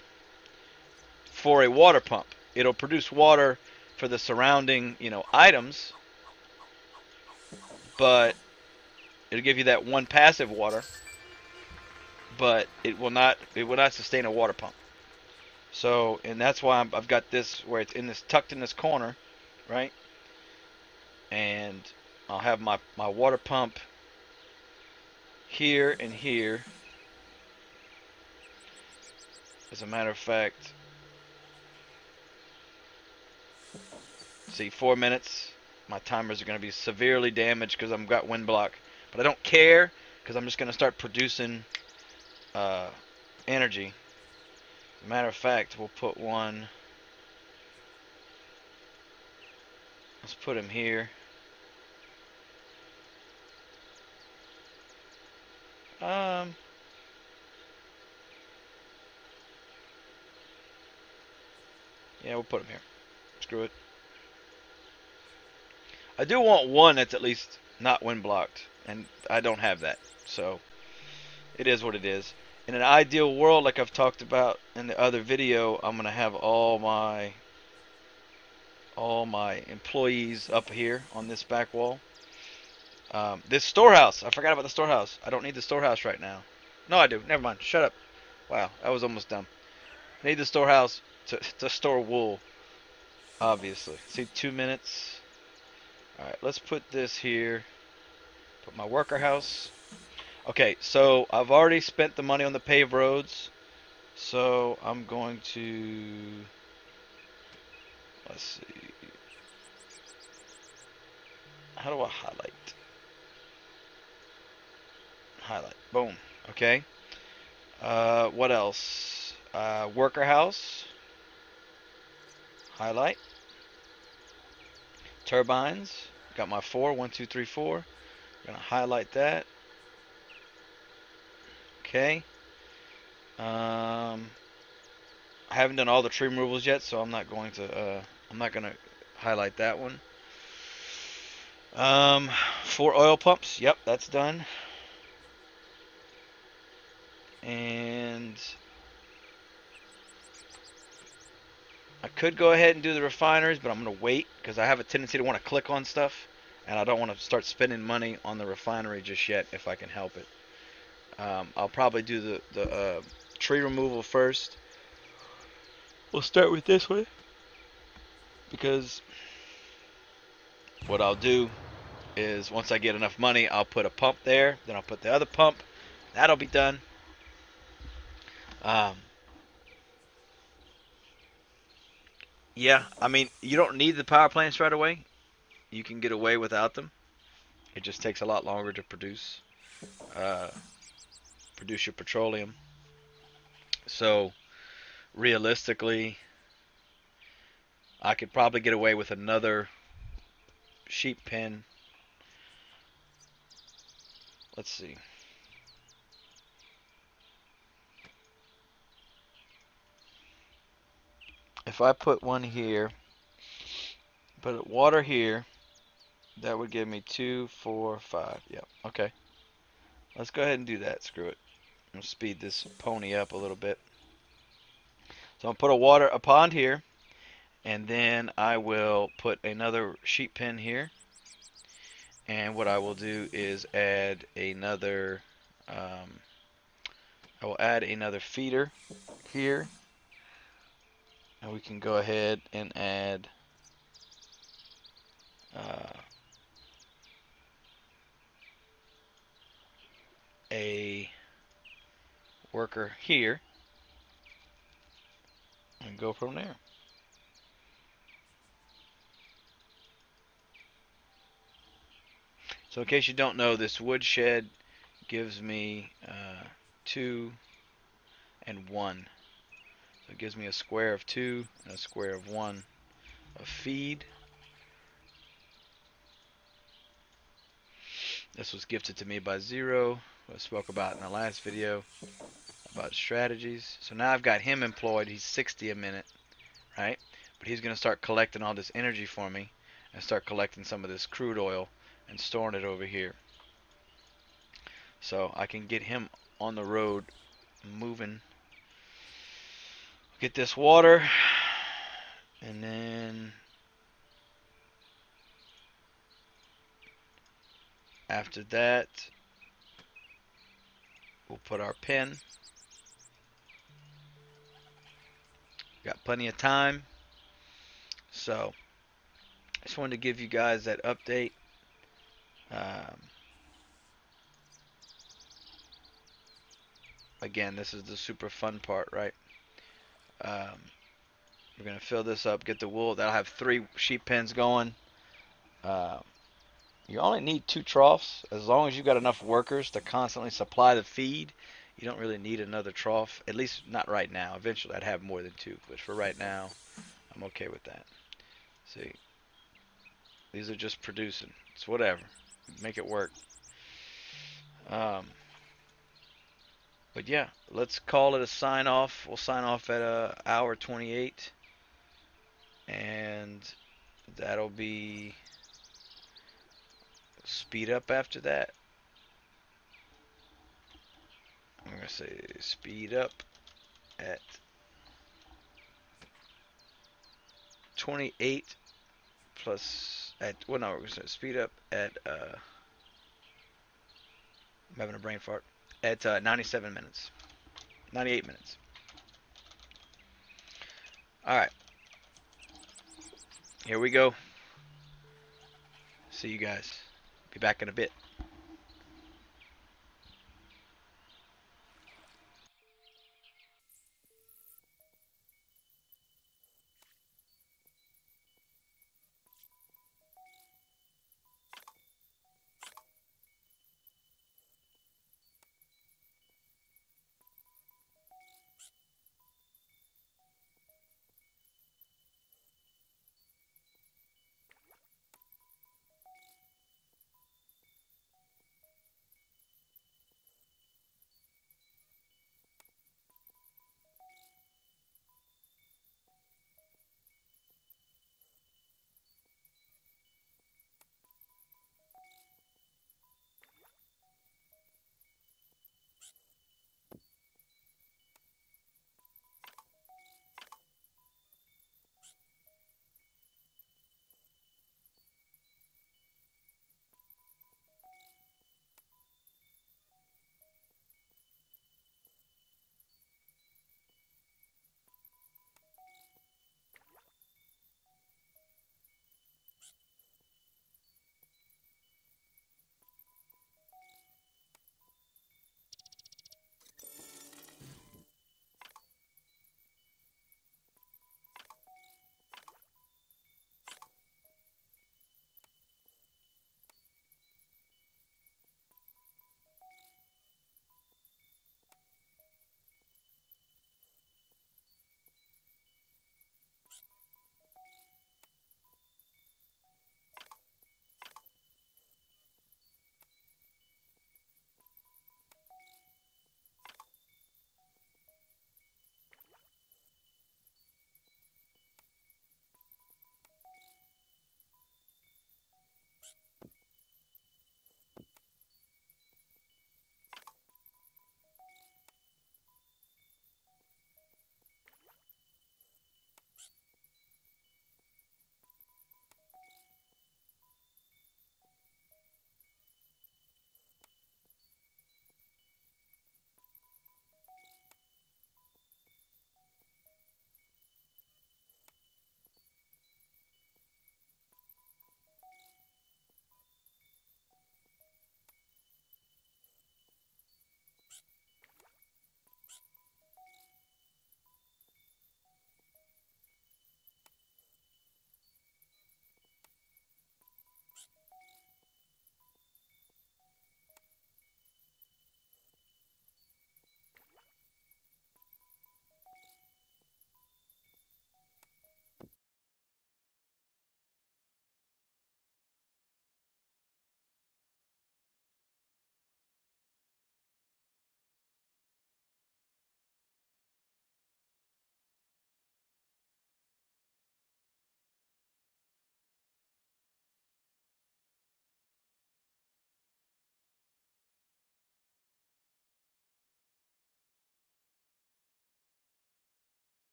for a water pump. It'll produce water for the surrounding, items, but it'll give you that one passive water, but it will not sustain a water pump. So, and that's why I've got this where it's tucked in this corner, right? And I'll have my water pump here and here. As a matter of fact, see, 4 minutes. My timers are going to be severely damaged because I've got wind block. But I don't care because I'm just going to start producing energy. As a matter of fact, we'll put one. Let's put him here. Yeah, we'll put him here. Screw it. I do want one that's at least not wind blocked, and I don't have that. So it is what it is. In an ideal world, like I've talked about in the other video, I'm gonna have all my employees up here on this back wall. This storehouse, I forgot about the storehouse. I don't need the storehouse right now. No, I do. Never mind. Shut up. Wow, that was almost dumb. I need the storehouse to store wool, obviously. See, 2 minutes. Alright, let's put this here. Put my worker house. Okay, so I've already spent the money on the paved roads. So I'm going to... Let's see. How do I highlight? Highlight. Boom. Okay. What else? Worker house. Highlight. Turbines. Got my 4. 1, 2, 3, 4. I'm gonna highlight that. Okay. I haven't done all the tree removals yet, so I'm not gonna highlight that one. 4 oil pumps. Yep, that's done. And I could go ahead and do the refineries, but I'm going to wait because I have a tendency to want to click on stuff, and I don't want to start spending money on the refinery just yet if I can help it. I'll probably do the tree removal first. We'll start with this one because what I'll do is once I get enough money, I'll put a pump there, then I'll put the other pump. That'll be done. Yeah, I mean, you don't need the power plants right away. You can get away without them. It just takes a lot longer to uh, produce your petroleum. So realistically, I could probably get away with another sheep pen. Let's see. If I put one here, put water here, that would give me 2, 4, 5. Yep. Okay. Let's go ahead and do that. Screw it. I'm gonna speed this pony up a little bit. So I'm gonna put a pond here, and then I will put another sheep pen here. And what I will do is add another. I will add another feeder here, and we can go ahead and add. Uh, a worker here and go from there. So in case you don't know, this woodshed gives me 2 and 1. So it gives me a square of 2 and a square of 1 of feed. This was gifted to me by Zero, who I spoke about in the last video about strategies. So now I've got him employed. He's 60 a minute, right? But he's going to start collecting all this energy for me and start collecting some of this crude oil and storing it over here. So I can get him on the road moving. Get this water, and then after that we'll put our pin. Got plenty of time. So I just wanted to give you guys that update. Again, this is the super fun part, right? We're going to fill this up, get the wool. That'll have 3 sheep pens going. You only need 2 troughs. As long as you've got enough workers to constantly supply the feed, you don't really need another trough. At least not right now. Eventually I'd have more than 2. But for right now, I'm okay with that. See, these are just producing. It's whatever. Make it work. But yeah, let's call it a sign off. We'll sign off at hour 28. And that'll be speed up after that. I'm going to say speed up at 28 plus at, well, no, we're going to speed up at, I'm having a brain fart, at 97 minutes, 98 minutes. Alright, here we go. See you guys. Be back in a bit.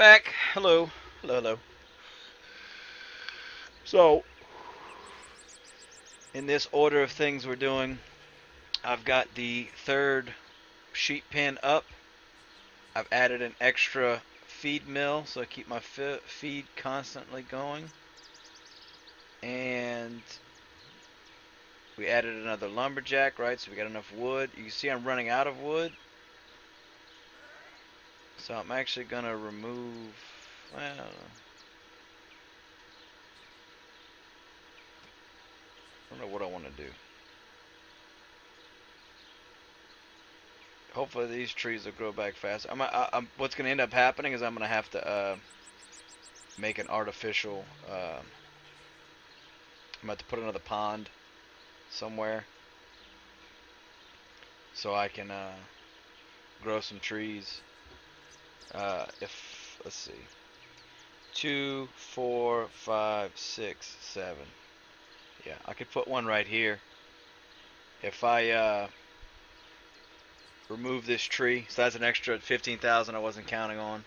Back. Hello. Hello, hello. So, in this order of things we're doing, I've got the third sheet pen up. I've added an extra feed mill so I keep my feed constantly going. And we added another lumberjack, right? So we got enough wood. You can see I'm running out of wood. So I'm actually going to remove, well, I don't know what I want to do. Hopefully these trees will grow back fast. What's going to end up happening is I'm going to have to make an artificial, I'm going to have to put another pond somewhere so I can grow some trees. Let's see, 2, 4, 5, 6, 7. Yeah, I could put one right here. If I remove this tree, so that's an extra 15,000 I wasn't counting on.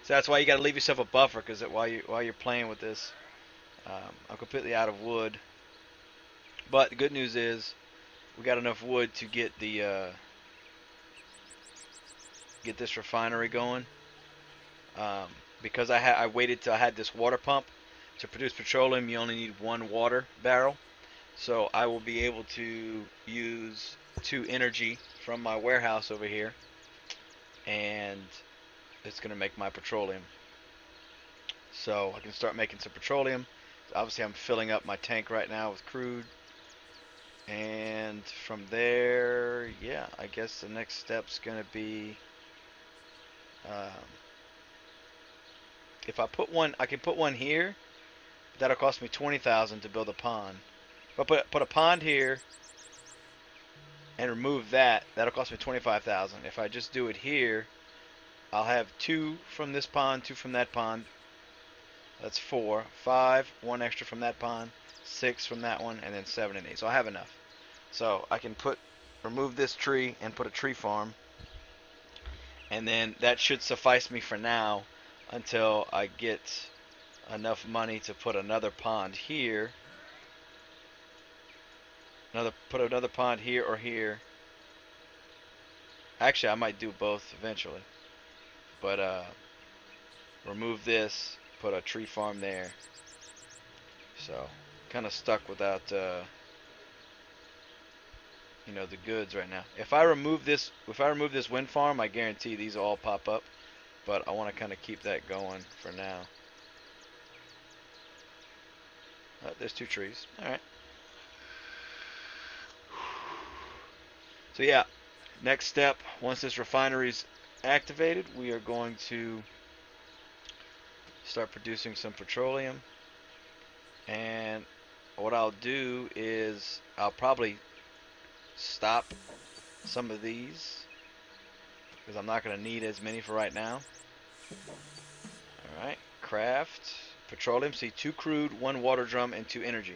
So that's why you got to leave yourself a buffer, because while you're playing with this, I'm completely out of wood. But the good news is we got enough wood to get the get this refinery going. Because I waited till I had this water pump to produce petroleum. You only need one water barrel, so I will be able to use 2 energy from my warehouse over here, and it's gonna make my petroleum. So I can start making some petroleum. Obviously, I'm filling up my tank right now with crude, and from there, yeah, I guess the next step's gonna be. If I put one, I can put one here. That'll cost me 20,000 to build a pond. If I put a pond here and remove that, that'll cost me 25,000. If I just do it here, I'll have 2 from this pond, 2 from that pond. That's 4, 5, 1 extra from that pond, 6 from that one, and then 7 and 8. So I have enough. So I can remove this tree and put a tree farm, and then that should suffice me for now until I get enough money to put another pond here. Put another pond here or here. Actually, I might do both eventually. But remove this, put a tree farm there. So kind of stuck without the goods right now. If I remove this wind farm, I guarantee these will all pop up. But I want to kind of keep that going for now. There's 2 trees. Alright. So yeah, next step, once this refinery's activated, we are going to start producing some petroleum. And what I'll do is I'll probably stop some of these, because I'm not going to need as many for right now. Alright, craft petroleum. See, 2 crude, 1 water drum, and 2 energy.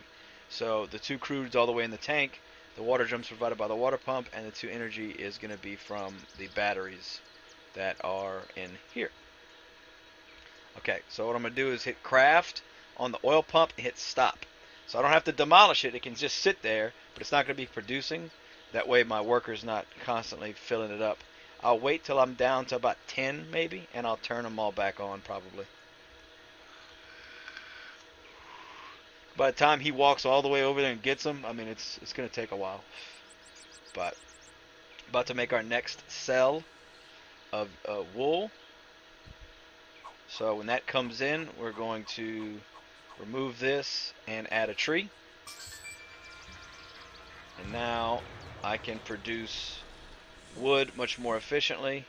So the 2 crude's all the way in the tank, the water drum's provided by the water pump, and the 2 energy is going to be from the batteries that are in here. Okay, so what I'm going to do is hit craft on the oil pump and hit stop. So I don't have to demolish it, it can just sit there, but it's not going to be producing. That way my worker's not constantly filling it up. I'll wait till I'm down to about 10 maybe, and I'll turn them all back on probably. By the time he walks all the way over there and gets them, I mean, it's going to take a while. But about to make our next cell of wool. So when that comes in, we're going to remove this and add a tree. And now I can produce wood much more efficiently.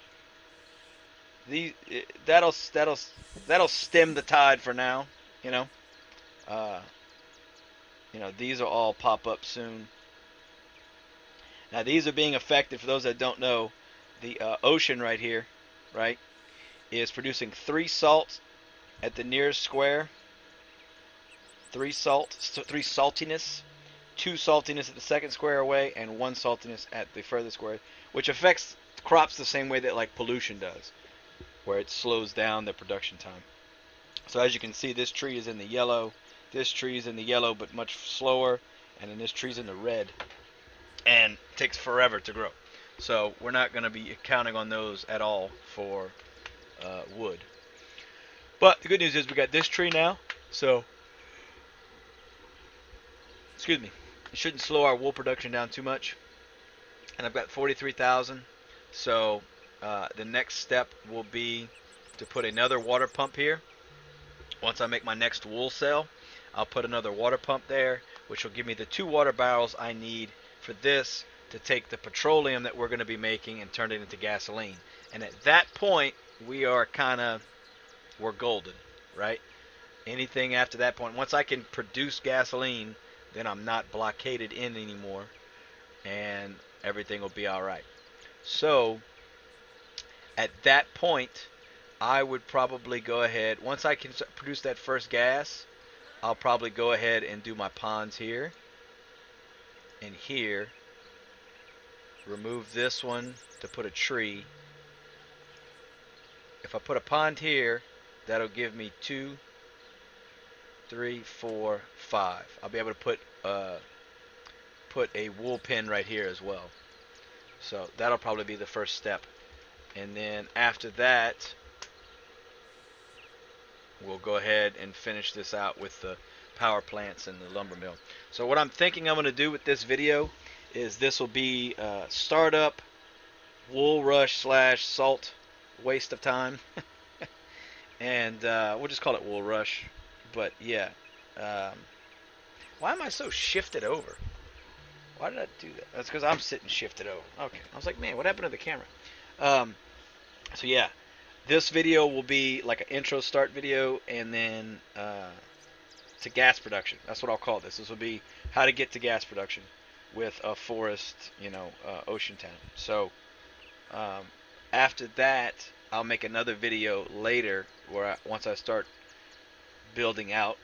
That'll stem the tide for now, you know. These will all pop up soon. Now these are being affected, for those that don't know, the ocean right here, right, is producing 3 salt at the nearest square, 3 saltiness, 2 saltiness at the second square away, and 1 saltiness at the furthest square, which affects crops the same way that like pollution does. where it slows down the production time. So as you can see, this tree is in the yellow, this tree is in the yellow but much slower, and then this tree's in the red, and it takes forever to grow. So we're not going to be counting on those at all for wood. But the good news is we got this tree now, so excuse me, it shouldn't slow our wool production down too much. And I've got 43,000, so the next step will be to put another water pump here. Once I make my next wool cell, I'll put another water pump there, which will give me the 2 water barrels I need for this to take the petroleum that we're going to be making and turn it into gasoline. And at that point, we're golden, right? Anything after that point, once I can produce gasoline, then I'm not blockaded in anymore, and everything will be all right. So at that point, I would probably go ahead, once I can produce that first gas, I'll probably go ahead and do my ponds here and here. Remove this one to put a tree. If I put a pond here, that'll give me 2, 3, 4, 5. I'll be able to put a wool pen right here as well. So that'll probably be the first step. And then after that, we'll go ahead and finish this out with the power plants and the lumber mill. So what I'm thinking I'm going to do with this video is this will be startup, wool rush / salt waste of time. And we'll just call it wool rush. But yeah, why am I so shifted over? Why did I do that? That's because I'm sitting shifted over. Okay, I was like, man, what happened to the camera? So yeah, this video will be like an intro start video, and then to gas production. That's what I'll call this. This will be how to get to gas production with a forest, ocean town. So after that, I'll make another video later where once I start building out,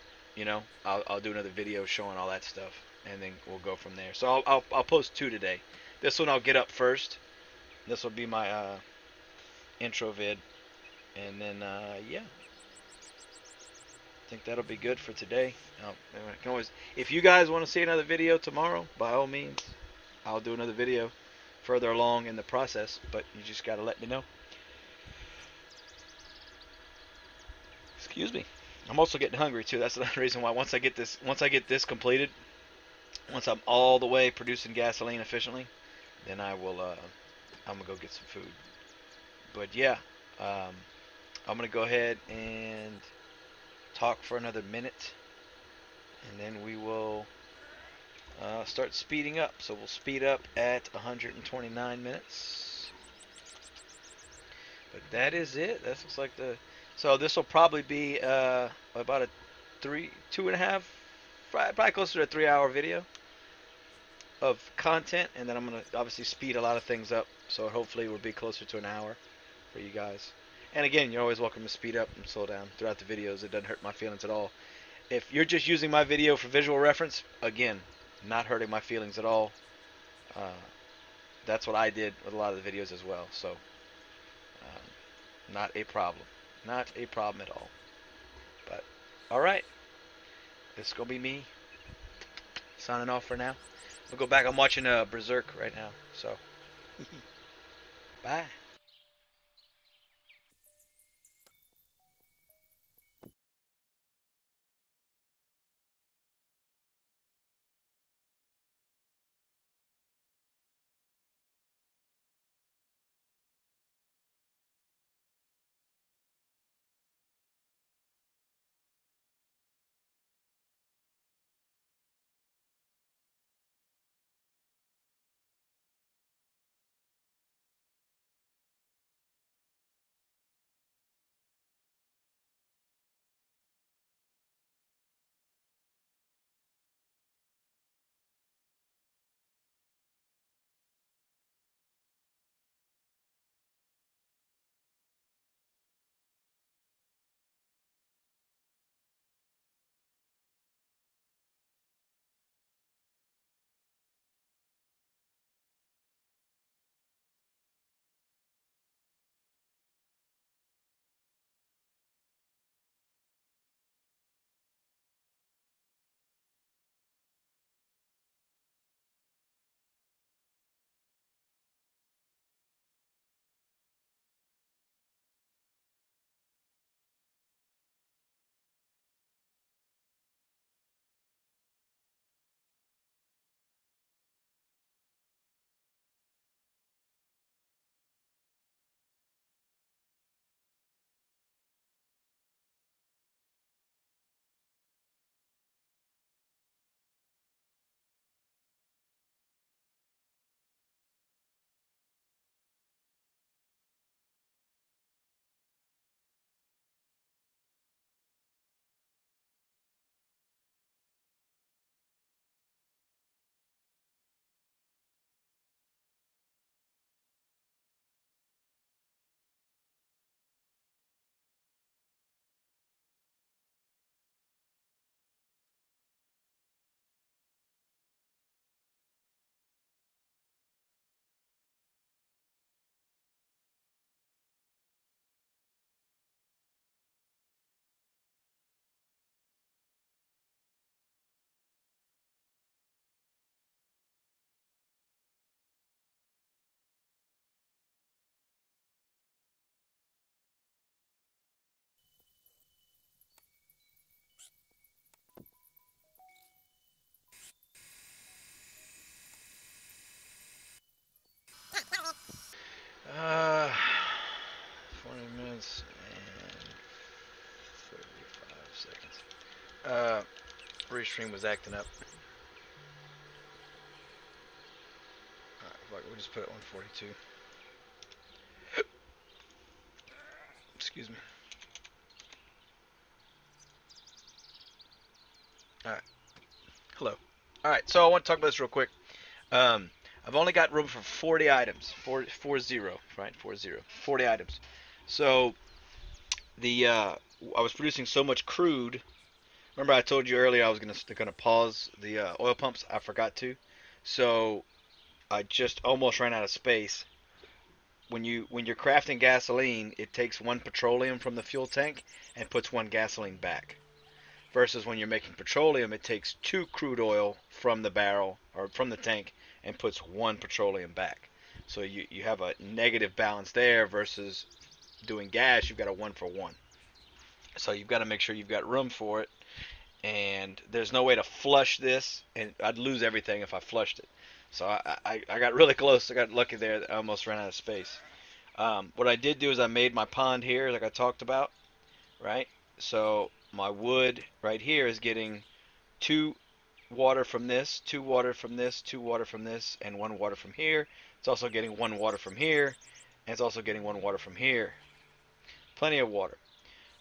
I'll do another video showing all that stuff, and then we'll go from there. So I'll post 2 today. This one I'll get up first. This will be my intro vid, and then yeah, I think that'll be good for today. I can always, if you guys want to see another video tomorrow, by all means, I'll do another video further along in the process, but you just got to let me know. Excuse me. I'm also getting hungry too. That's another reason why once I get this completed, once I'm all the way producing gasoline efficiently, then I'm gonna go get some food. But yeah, I'm gonna go ahead and talk for another minute, and then we will start speeding up. So we'll speed up at 129 minutes. But that is it. That looks like so this will probably be about a 2.5, probably closer to a 3-hour video of content, and then I'm gonna obviously speed a lot of things up, so hopefully it will be closer to an hour for you guys. And again, you're always welcome to speed up and slow down throughout the videos. It doesn't hurt my feelings at all. If you're just using my video for visual reference, again, not hurting my feelings at all. That's what I did with a lot of the videos as well. So, not a problem. Not a problem at all. But, alright. This is going to be me signing off for now. I'll go back. I'm watching Berserk right now. So, bye. Restream was acting up. We'll just put it 142. Excuse me. All right. Hello. All right. So I want to talk about this real quick. I've only got room for 40 items. 40, right? 40 items. So I was producing so much crude. Remember I told you earlier I was gonna pause the oil pumps. I forgot to. So I just almost ran out of space. When you're crafting gasoline, it takes one petroleum from the fuel tank and puts one gasoline back. Versus when you're making petroleum, it takes two crude oil from the barrel or from the tank and puts one petroleum back. So you have a negative balance there versus doing gas, you've got a 1-for-1. So you've got to make sure you've got room for it. And there's no way to flush this, and I'd lose everything if I flushed it. So I got really close. I got lucky there. I almost ran out of space. What I did do is I made my pond here, like I talked about, right? So my wood right here is getting 2 water from this, 2 water from this, 2 water from this, and 1 water from here. It's also getting 1 water from here, and it's also getting 1 water from here. Plenty of water.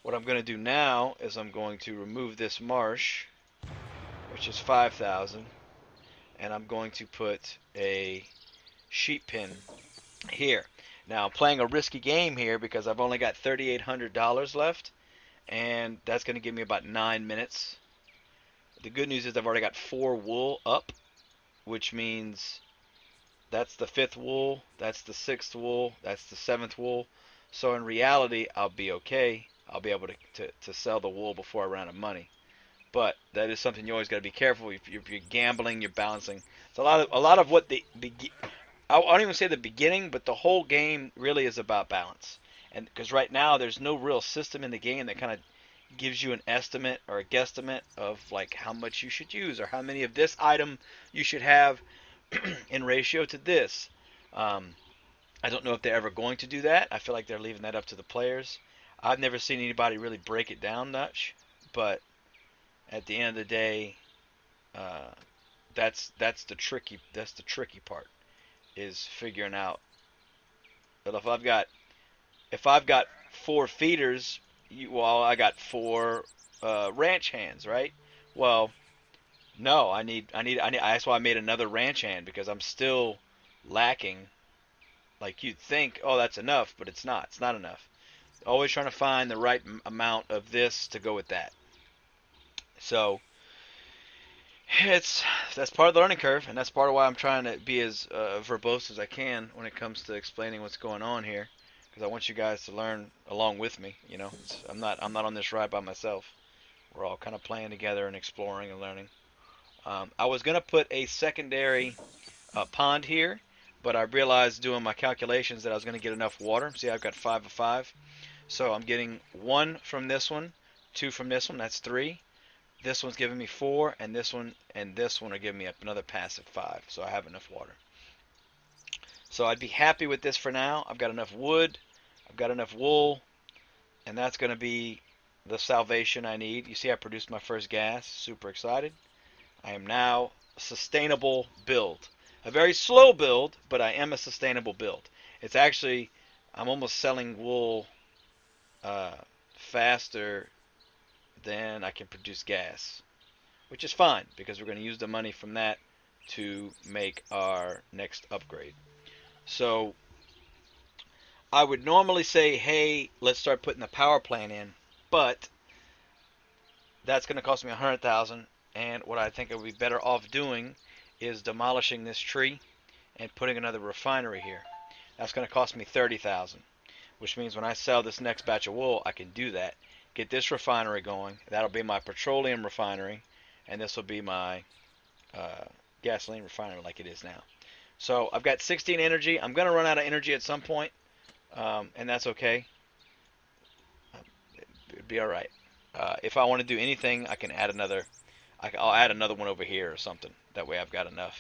What I'm going to do now is I'm going to remove this marsh, which is 5,000, and I'm going to put a sheep pen here. Now I'm playing a risky game here because I've only got $3,800 left, and that's going to give me about 9 minutes. The good news is I've already got 4 wool up, which means that's the 5th wool, that's the 6th wool, that's the 7th wool. So in reality, I'll be okay. I'll be able to sell the wool before I run out of money. But that is something you always got to be careful. If you're gambling, you're balancing. It's a lot of what I don't even say the beginning, but the whole game really is about balance. And because right now there's no real system in the game that kind of gives you an estimate or a guesstimate of like how much you should use or how many of this item you should have in ratio to this. I don't know if they're ever going to do that. I feel like they're leaving that up to the players. I've never seen anybody really break it down much, but at the end of the day, uh, that's the tricky part is figuring out that if I've got 4 feeders, well I got 4 ranch hands, right? Well, no, I need. That's why I made another ranch hand because I'm still lacking. Like you'd think, oh, that's enough, but it's not. It's not enough. Always trying to find the right amount of this to go with that. So that's part of the learning curve, and that's part of why I'm trying to be as verbose as I can when it comes to explaining what's going on here, because I want you guys to learn along with me. You know, I'm not on this ride by myself. We're all kind of playing together and exploring and learning. I was gonna put a secondary pond here, but I realized doing my calculations that I was gonna get enough water. See, I've got 5 of 5, so I'm getting 1 from this one, 2 from this one. That's 3. This one's giving me 4, and this one are giving me another passive 5. So I have enough water. So I'd be happy with this for now. I've got enough wood, I've got enough wool, and that's going to be the salvation I need. You see I produced my first gas. Super excited. I am now a sustainable build. A very slow build, but I am a sustainable build. It's actually, I'm almost selling wool faster than I can produce gas, which is fine because we're going to use the money from that to make our next upgrade. So I would normally say, hey, let's start putting the power plant in, but that's going to cost me $100,000, and what I think I would be better off doing is demolishing this tree and putting another refinery here. That's going to cost me $30,000, which means when I sell this next batch of wool, I can do that. Get this refinery going. That'll be my petroleum refinery, and this will be my gasoline refinery like it is now. So I've got 16 energy. I'm going to run out of energy at some point, and that's okay. It'd be all right. If I want to do anything, I can add another. I'll add another one over here or something. That way I've got enough.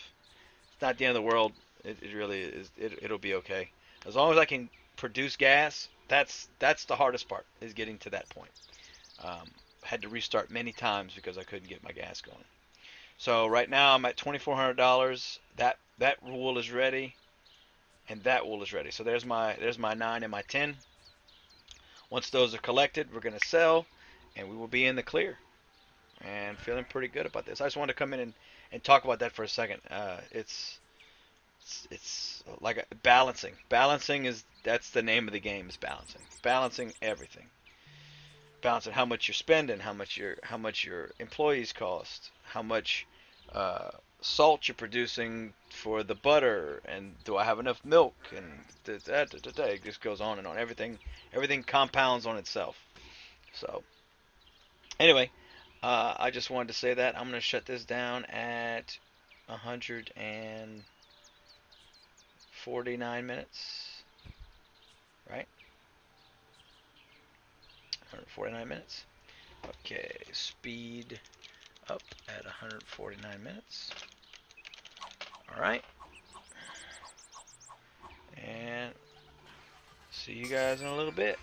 It's not the end of the world. It really is. It'll be okay. As long as I can produce gas, that's the hardest part, is getting to that point. had to restart many times because I couldn't get my gas going. So right now I'm at $2,400. That wool is ready, and that wool is ready. So there's my 9 and my 10. Once those are collected, we're gonna sell, and we will be in the clear. And feeling pretty good about this. I just wanted to come in and talk about that for a second. It's like balancing. Balancing is that's the name of the game is balancing. Balancing everything. Balancing how much you're spending, how much your employees cost, how much uh, salt you're producing for the butter, and do I have enough milk, and it just goes on and on. Everything compounds on itself. So anyway, I just wanted to say that I'm gonna shut this down at 149 minutes, right? 149 minutes. Okay, speed up at 149 minutes. All right, and see you guys in a little bit.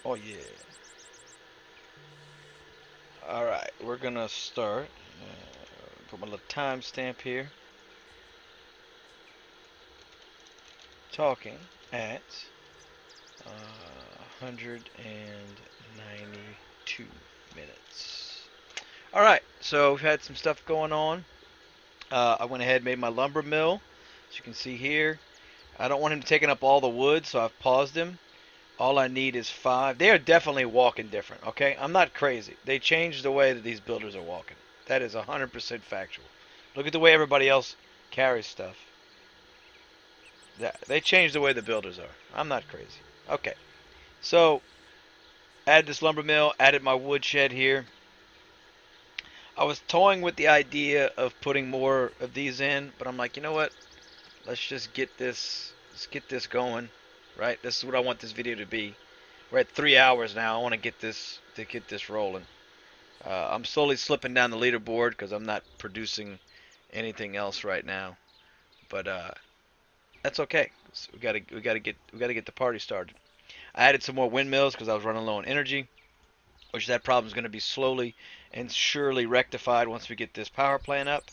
Oh yeah. Alright, we're gonna start. Put my little timestamp here. Talking at 192 minutes. Alright, so we've had some stuff going on. I went ahead and made my lumber mill, as you can see here. I don't want him taking up all the wood, so I've paused him. All I need is 5. They are definitely walking different, okay? I'm not crazy. They changed the way that these builders are walking. That is 100% factual. Look at the way everybody else carries stuff. They changed the way the builders are. I'm not crazy. Okay. So, added this lumber mill, added my wood shed here. I was toying with the idea of putting more of these in, but I'm like, you know what? Let's just get this, going, right? This is what I want this video to be. We're at 3 hours now. I want to get this rolling. I'm slowly slipping down the leaderboard because I'm not producing anything else right now, but that's okay. So we gotta get the party started. I added some more windmills because I was running low on energy, which that problem is going to be slowly and surely rectified once we get this power plant up.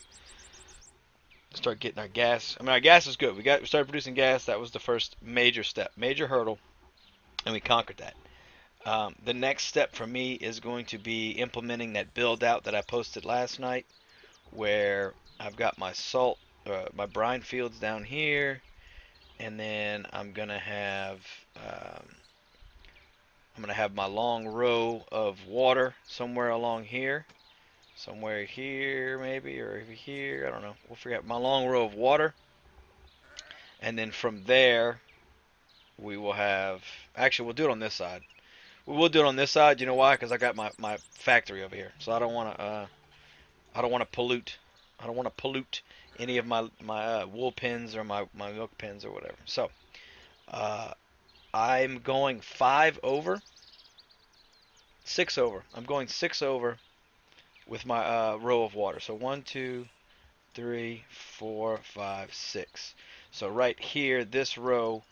Start getting our gas. I mean, our gas is good. We started producing gas. That was the first major step, major hurdle, and we conquered that. The next step for me is going to be implementing that build out that I posted last night, where I've got my salt, my brine fields down here, and then I'm gonna have my long row of water somewhere along here, somewhere here maybe, or over here. I don't know. We'll figure out my long row of water, and then from there we will have. Actually, we'll do it on this side. We will do it on this side. You know why? Because I got my factory over here, so I don't want to. I don't want to pollute. I don't want to pollute any of my wool pens or my milk pens or whatever. So uh, I'm going 5 over, 6 over. I'm going 6 over with my row of water. So 1, 2, 3, 4, 5, 6. So right here, this row,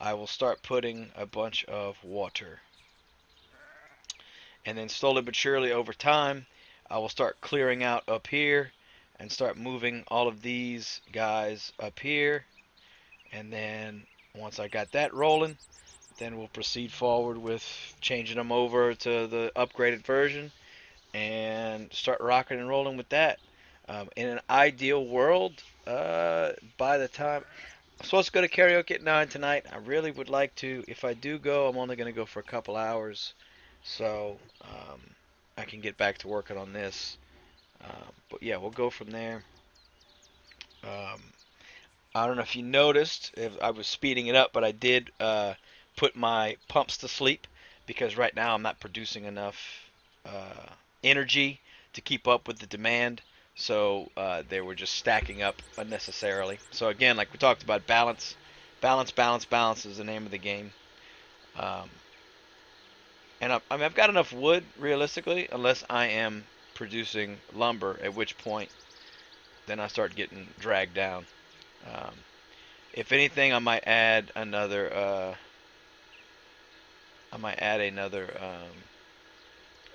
I will start putting a bunch of water. And then slowly but surely over time, I will start clearing out up here and start moving all of these guys up here. And then once I got that rolling, then we'll proceed forward with changing them over to the upgraded version and start rocking and rolling with that. In an ideal world, by the time I'm supposed to go to karaoke at 9 tonight, I really would like to. If I do go, I'm only going to go for a couple hours, so I can get back to working on this. But yeah, we'll go from there. Um, I don't know if you noticed, if I was speeding it up, but I did put my pumps to sleep because right now I'm not producing enough energy to keep up with the demand. So they were just stacking up unnecessarily. So again, like we talked about, balance, balance, balance, balance is the name of the game. Um, and I mean, I've got enough wood realistically, unless I am producing lumber, at which point then I start getting dragged down. Um, if anything, I might add another.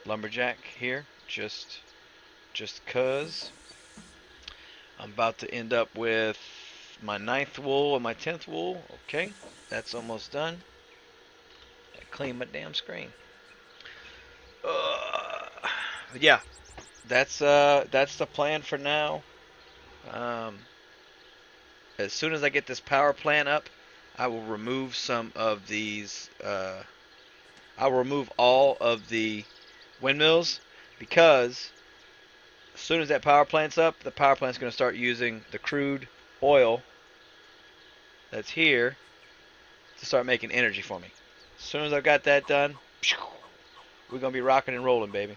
Lumberjack here, just cause I'm about to end up with my 9th wool and my 10th wool. Okay, that's almost done. I clean my damn screen. Yeah, that's the plan for now. Um, as soon as I get this power plant up, I will remove some of these. I will remove all of the windmills because as soon as that power plant's up, the power plant's going to start using the crude oil that's here to start making energy for me. As soon as I've got that done, we're going to be rocking and rolling, baby.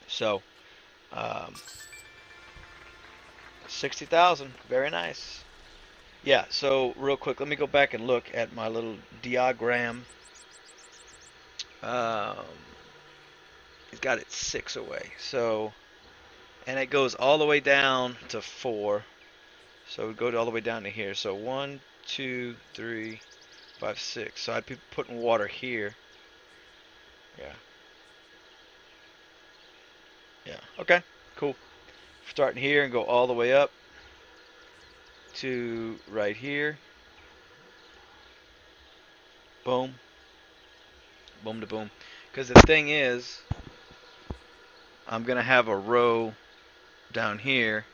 So, um, 60,000, very nice. Yeah, so real quick, let me go back and look at my little diagram. Um, it's got it 6 away. So, and it goes all the way down to 4. So we go all the way down to here. So 1, 2, 3, 5, 6. So I'd be putting water here. Yeah. Yeah. Okay. Cool. Starting here and go all the way up to right here. Boom. Boom to boom. Because the thing is, I'm going to have a row down here.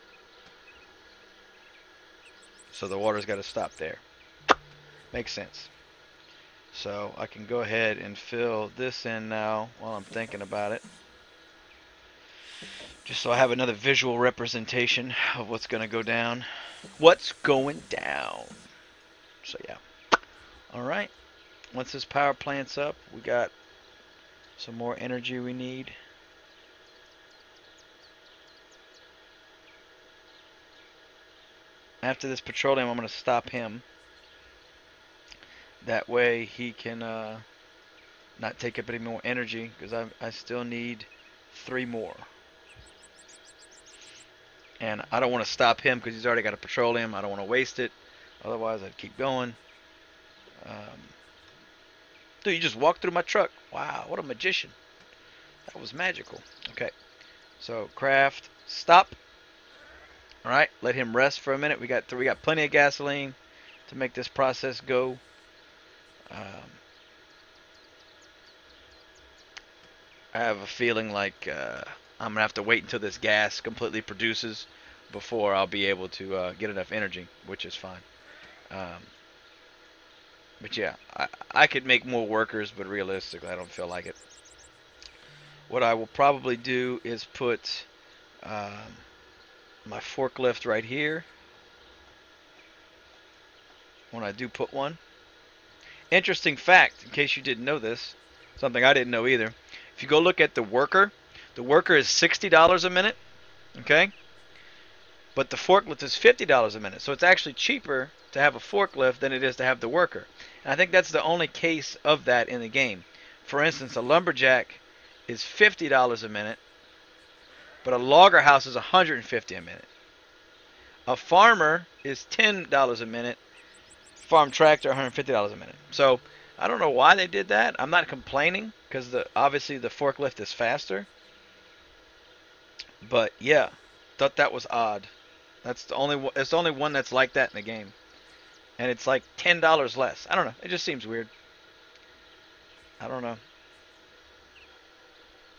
So the water's got to stop there. Makes sense. So I can go ahead and fill this in now while I'm thinking about it. Just so I have another visual representation of what's going to go down. What's going down. So yeah. Alright. Once this power plant's up, we got some more energy we need. After this petroleum, I'm going to stop him. That way he can not take up any more energy, because I still need 3 more. And I don't want to stop him because he's already got a petroleum. I don't want to waste it. Otherwise, I'd keep going. Dude, you just walked through my truck. Wow, what a magician. That was magical. Okay, so craft, stop. All right, let him rest for a minute. We got plenty of gasoline to make this process go. I have a feeling like I'm gonna have to wait until this gas completely produces before I'll be able to get enough energy, which is fine. But yeah, I could make more workers, but realistically, I don't feel like it. What I will probably do is put my forklift right here when I do put one. Interesting fact, in case you didn't know this, something I didn't know either. If you go look at the worker is $60 a minute, okay? But the forklift is $50 a minute. So it's actually cheaper to have a forklift than it is to have the worker. And I think that's the only case of that in the game. For instance, a lumberjack is $50 a minute, but a logger house is $150 a minute. A farmer is $10 a minute. Farm tractor $150 a minute. So I don't know why they did that. I'm not complaining because obviously the forklift is faster. But yeah, thought that was odd. It's the only one that's like that in the game, and it's like $10 less. I don't know. It just seems weird. I don't know.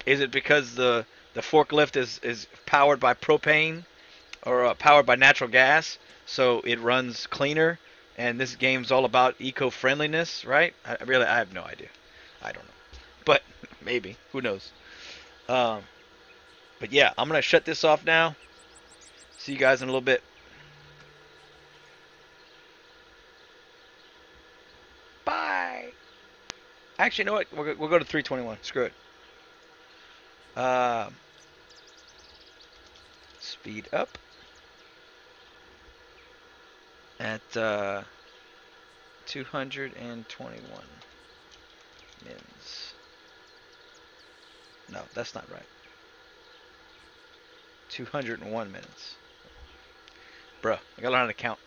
Is it because the forklift is powered by propane or powered by natural gas, so it runs cleaner? And this game's all about eco-friendliness, right? I have no idea. I don't know, but maybe. Who knows? Um, but yeah, I'm gonna shut this off now. See you guys in a little bit. Bye. Actually, you know what? We'll go to 321. Screw it. Uh, Speed up at 221 mins. No, that's not right. 201 minutes. Bruh, I gotta learn how to count.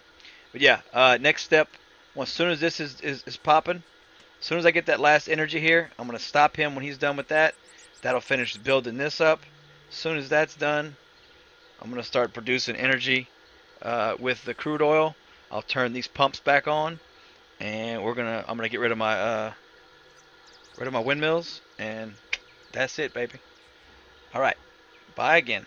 But yeah, next step, as soon as this is popping, as soon as I get that last energy here, I'm going to stop him when he's done with that. That'll finish building this up. As soon as that's done, I'm going to start producing energy with the crude oil. I'll turn these pumps back on, and I'm gonna get rid of my windmills, and that's it, baby. All right, bye again.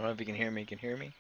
don't know if you can hear me. Can you hear me?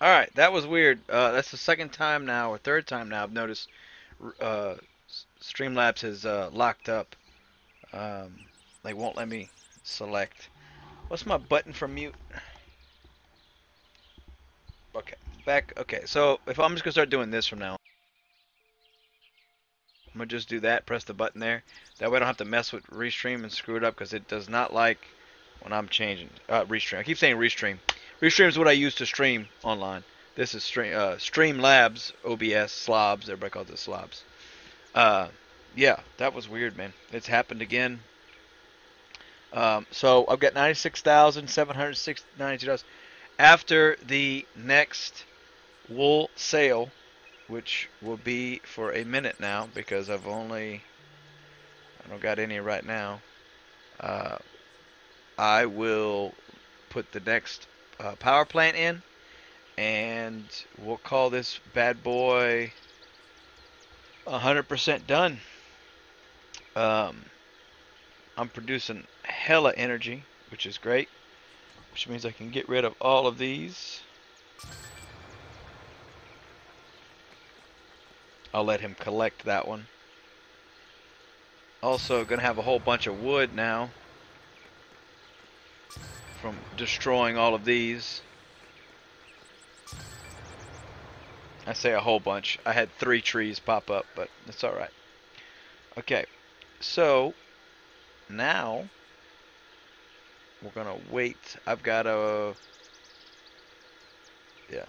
All right, that was weird. That's the second time now, or third time now, I've noticed uh, Streamlabs has locked up. They won't let me select. What's my button for mute? Okay, back. Okay, so if I'm just gonna start doing this from now on, I'm gonna just do that. Press the button there. That way I don't have to mess with Restream and screw it up because it does not like when I'm changing Restream. I keep saying Restream. Restream is what I use to stream online. This is Streamlabs, OBS, Slobs. Everybody calls it Slobs. Uh, yeah, that was weird, man. It's happened again. So I've got $96,792 after the next wool sale, which will be for a minute now because I don't got any right now. I will put the next power plant in, and we'll call this bad boy 100% done. I'm producing hella energy, which is great, which means I can get rid of all of these. I'll let him collect that one. Also gonna have a whole bunch of wood now from destroying all of these. I say a whole bunch. I had 3 trees pop up, but that's alright. Okay, so now we're gonna wait. I've got a yeah.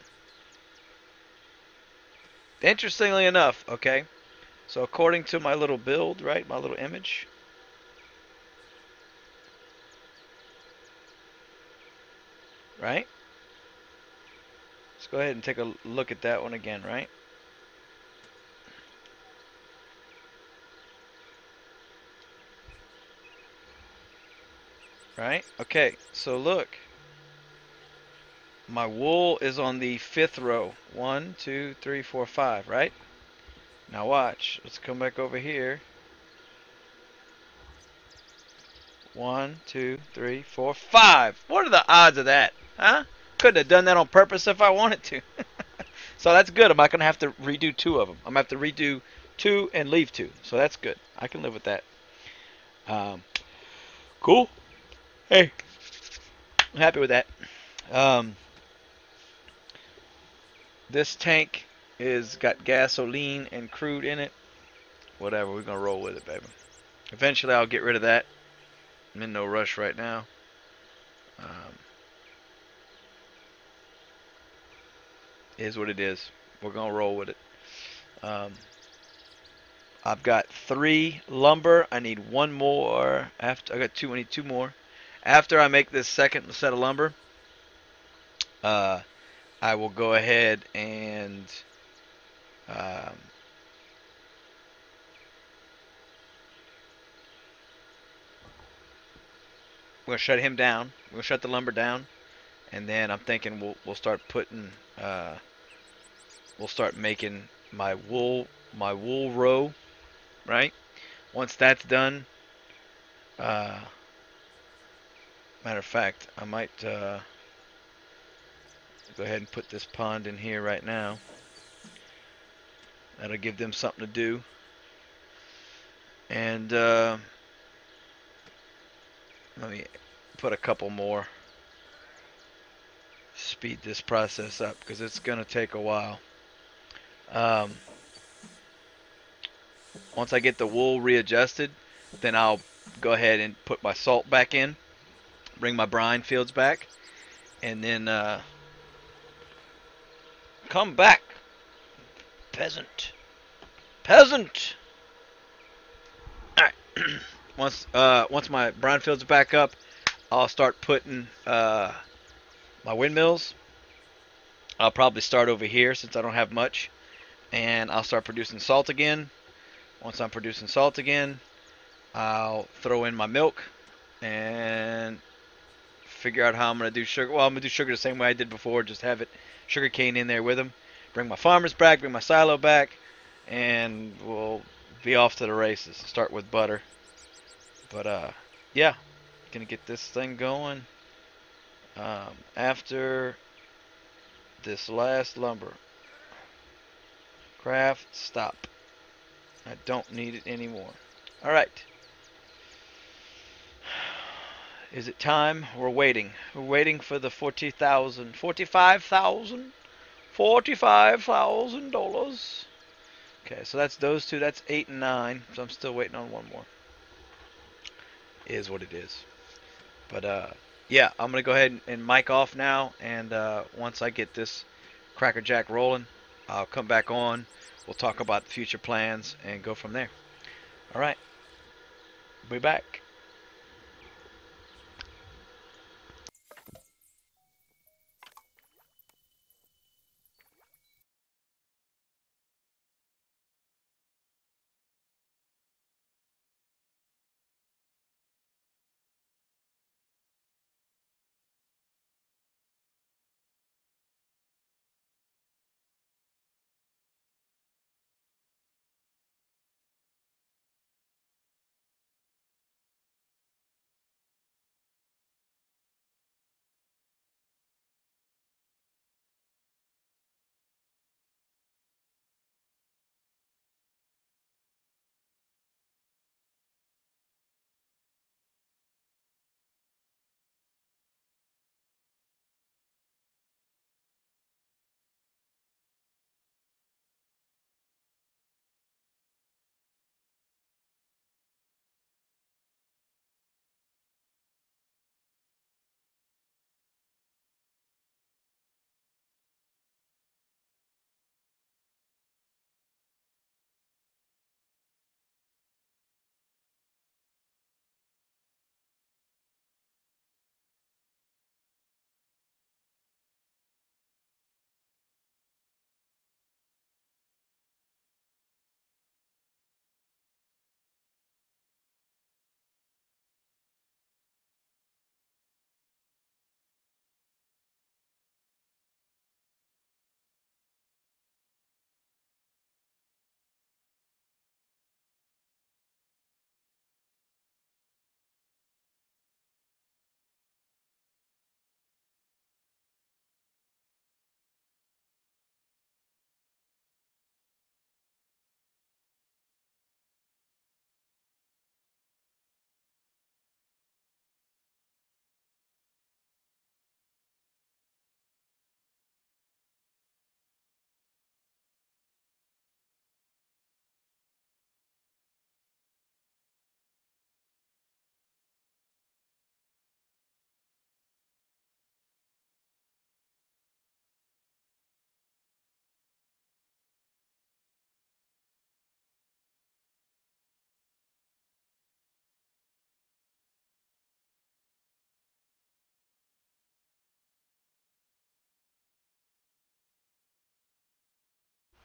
Interestingly enough, okay. So according to my little build, right, my little image, right? Let's go ahead and take a look at that one again, right? Right? Okay, so look. My wool is on the 5th row. 1, 2, 3, 4, 5, right? Now watch. Let's come back over here. 1, 2, 3, 4, 5. What are the odds of that? Huh? Couldn't have done that on purpose if I wanted to. So that's good. I'm not going to have to redo 2 of them. I'm going to have to redo 2 and leave 2. So that's good. I can live with that. Cool. Hey, I'm happy with that. This tank is got gasoline and crude in it. Whatever, we're going to roll with it, baby. Eventually I'll get rid of that. I'm in no rush right now. Is what it is. We're gonna roll with it. I've got 3 lumber. I need 1 more. After I got 2, I need 2 more. After I make this second set of lumber, I will go ahead and um, We're gonna shut him down. We're gonna shut the lumber down, and then I'm thinking we'll start putting we'll start making my wool row, right? Once that's done, uh, matter of fact, I might go ahead and put this pond in here right now. That'll give them something to do, and let me put a couple more. Speed this process up because it's gonna take a while. Um, Once I get the wool readjusted, then I'll go ahead and put my salt back in, bring my brine fields back, and then come back, peasant, peasant. All right. Once my brine fields are back up, I'll start putting my windmills. I'll probably start over here since I don't have much, and I'll start producing salt again. Once I'm producing salt again, I'll throw in my milk and figure out how I'm going to do sugar. Well, I'm going to do sugar the same way I did before, just have it sugar cane in there with them. Bring my farmers back, bring my silo back, and we'll be off to the races. Start with butter. But, yeah, going to get this thing going after this last lumber. Craft, stop. I don't need it anymore. All right. Is it time? We're waiting. We're waiting for the $45,000. Okay, so that's those two. That's 8 and 9. So I'm still waiting on one more. Is what it is. But yeah, I'm gonna go ahead and mic off now. And once I get this Cracker Jack rolling, I'll come back on. We'll talk about future plans and go from there. All right. Be back.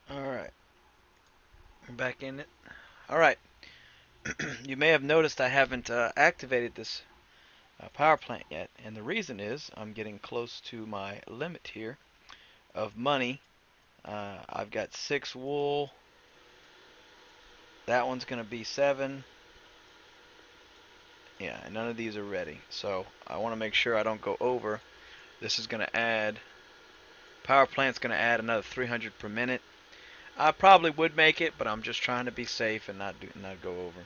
All right. We're back in it. All right. You may have noticed I haven't activated this power plant yet. And the reason is I'm getting close to my limit here of money. I've got 6 wool. That one's going to be 7. Yeah, and none of these are ready. So I want to make sure I don't go over. This is going to add, power plant's going to add another 300 per minute. I probably would make it, but I'm just trying to be safe and not go over.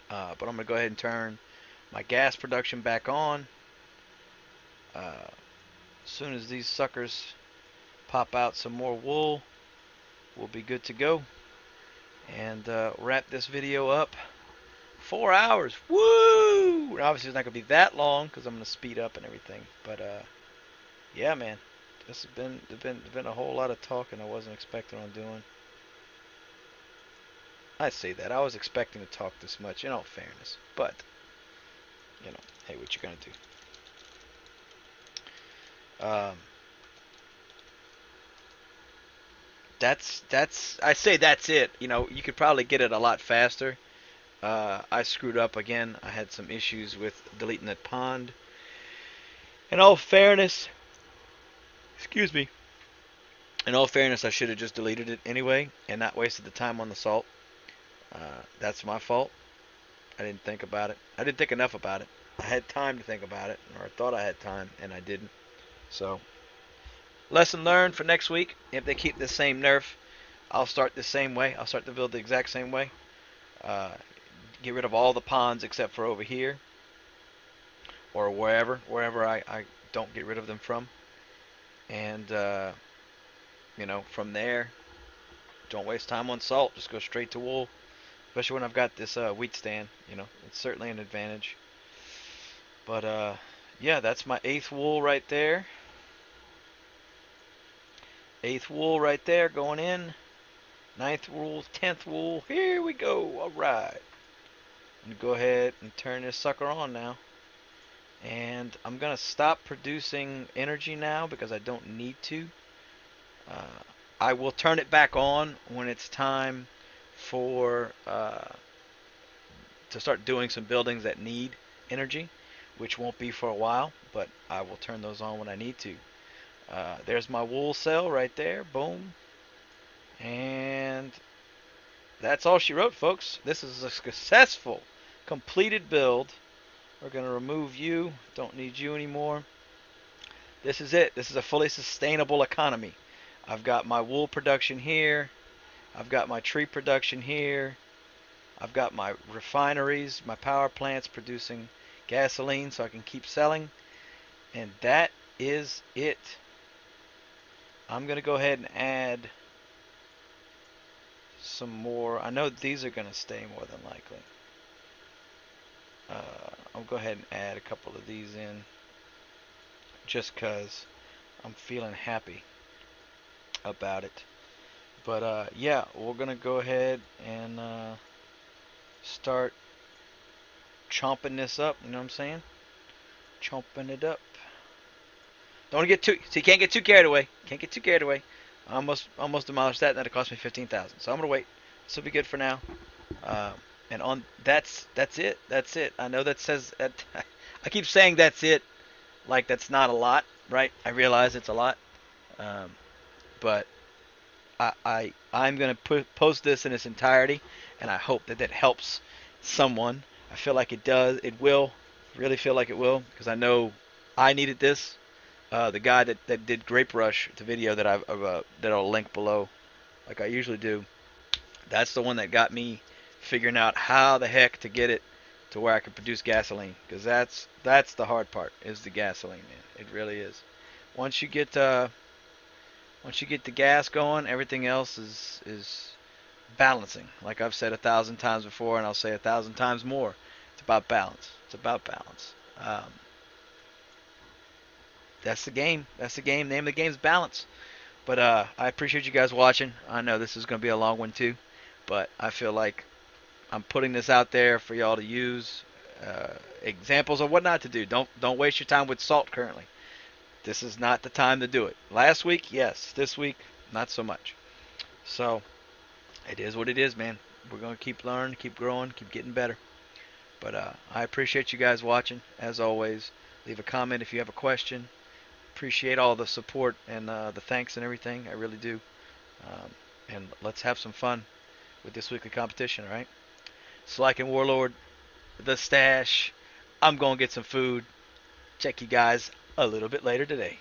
But I'm going to go ahead and turn my gas production back on. As soon as these suckers pop out some more wool, we'll be good to go. And wrap this video up. 4 hours. Woo! Obviously, it's not going to be that long because I'm going to speed up and everything. But, yeah, man. This has been a whole lot of talking I wasn't expecting on doing. I say that. I was expecting to talk this much, in all fairness. But, you know, hey, what you going to do? I say that's it. You know, you could probably get it a lot faster. I screwed up again. I had some issues with deleting that pond. In all fairness, excuse me. In all fairness, I should have just deleted it anyway and not wasted the time on the salt. That's my fault. I didn't think about it. I didn't think enough about it. I had time to think about it, or I thought I had time, and I didn't. So, lesson learned for next week. If they keep the same nerf, I'll start the same way. I'll start the build the exact same way. Get rid of all the ponds except for over here, or wherever I don't get rid of them from. And, you know, from there, don't waste time on salt. Just go straight to wool. Especially when I've got this wheat stand, you know, it's certainly an advantage. But yeah, that's my 8th wool right there. 8th wool right there going in. 9th wool, 10th wool. Here we go. All right. I'm going to go ahead and turn this sucker on now. And I'm going to stop producing energy now because I don't need to. I will turn it back on when it's time for to start doing some buildings that need energy, which won't be for a while, but I will turn those on when I need to. There's my wool cell right there. Boom. And that's all she wrote, folks. This is a successful, completed build. We're going to remove you. Don't need you anymore. This is it. This is a fully sustainable economy. I've got my wool production here. I've got my tree production here. I've got my refineries, my power plants producing gasoline so I can keep selling. And that is it. I'm going to go ahead and add some more. I know these are going to stay more than likely. I'll go ahead and add a couple of these in just because I'm feeling happy about it. But yeah, we're going to go ahead and start chomping this up. You know what I'm saying? Chomping it up. Don't get too. So you can't get too carried away. Can't get too carried away. I almost demolished that, and that cost me 15,000. So I'm gonna wait. This will be good for now. And on that's it. That's it. I know that says that. I keep saying that's it, like that's not a lot, right? I realize it's a lot, but I'm gonna post this in its entirety, and I hope that helps someone. I feel like it does. It will. Really feel like it will, because I know I needed this. The guy that did Grape Rush, the video that that I'll link below, like I usually do, that's the one that got me figuring out how the heck to get it to where I could produce gasoline, because that's the hard part, is the gasoline, man. It really is. Once you get the gas going, everything else is balancing. Like I've said 1,000 times before, and I'll say 1,000 times more. It's about balance. It's about balance. That's the game. That's the game. Name of the game is balance. But I appreciate you guys watching. I know this is going to be a long one too, but I feel like I'm putting this out there for y'all to use examples of what not to do. Don't waste your time with salt currently. This is not the time to do it. Last week, yes. This week, not so much. So it is what it is, man. We're going to keep learning, keep growing, keep getting better. But I appreciate you guys watching, as always. Leave a comment if you have a question. Appreciate all the support and the thanks and everything. I really do. Um, and let's have some fun with this weekly competition, all right? Slack and Warlord, the stash. I'm going to get some food. Check you guys a little bit later today.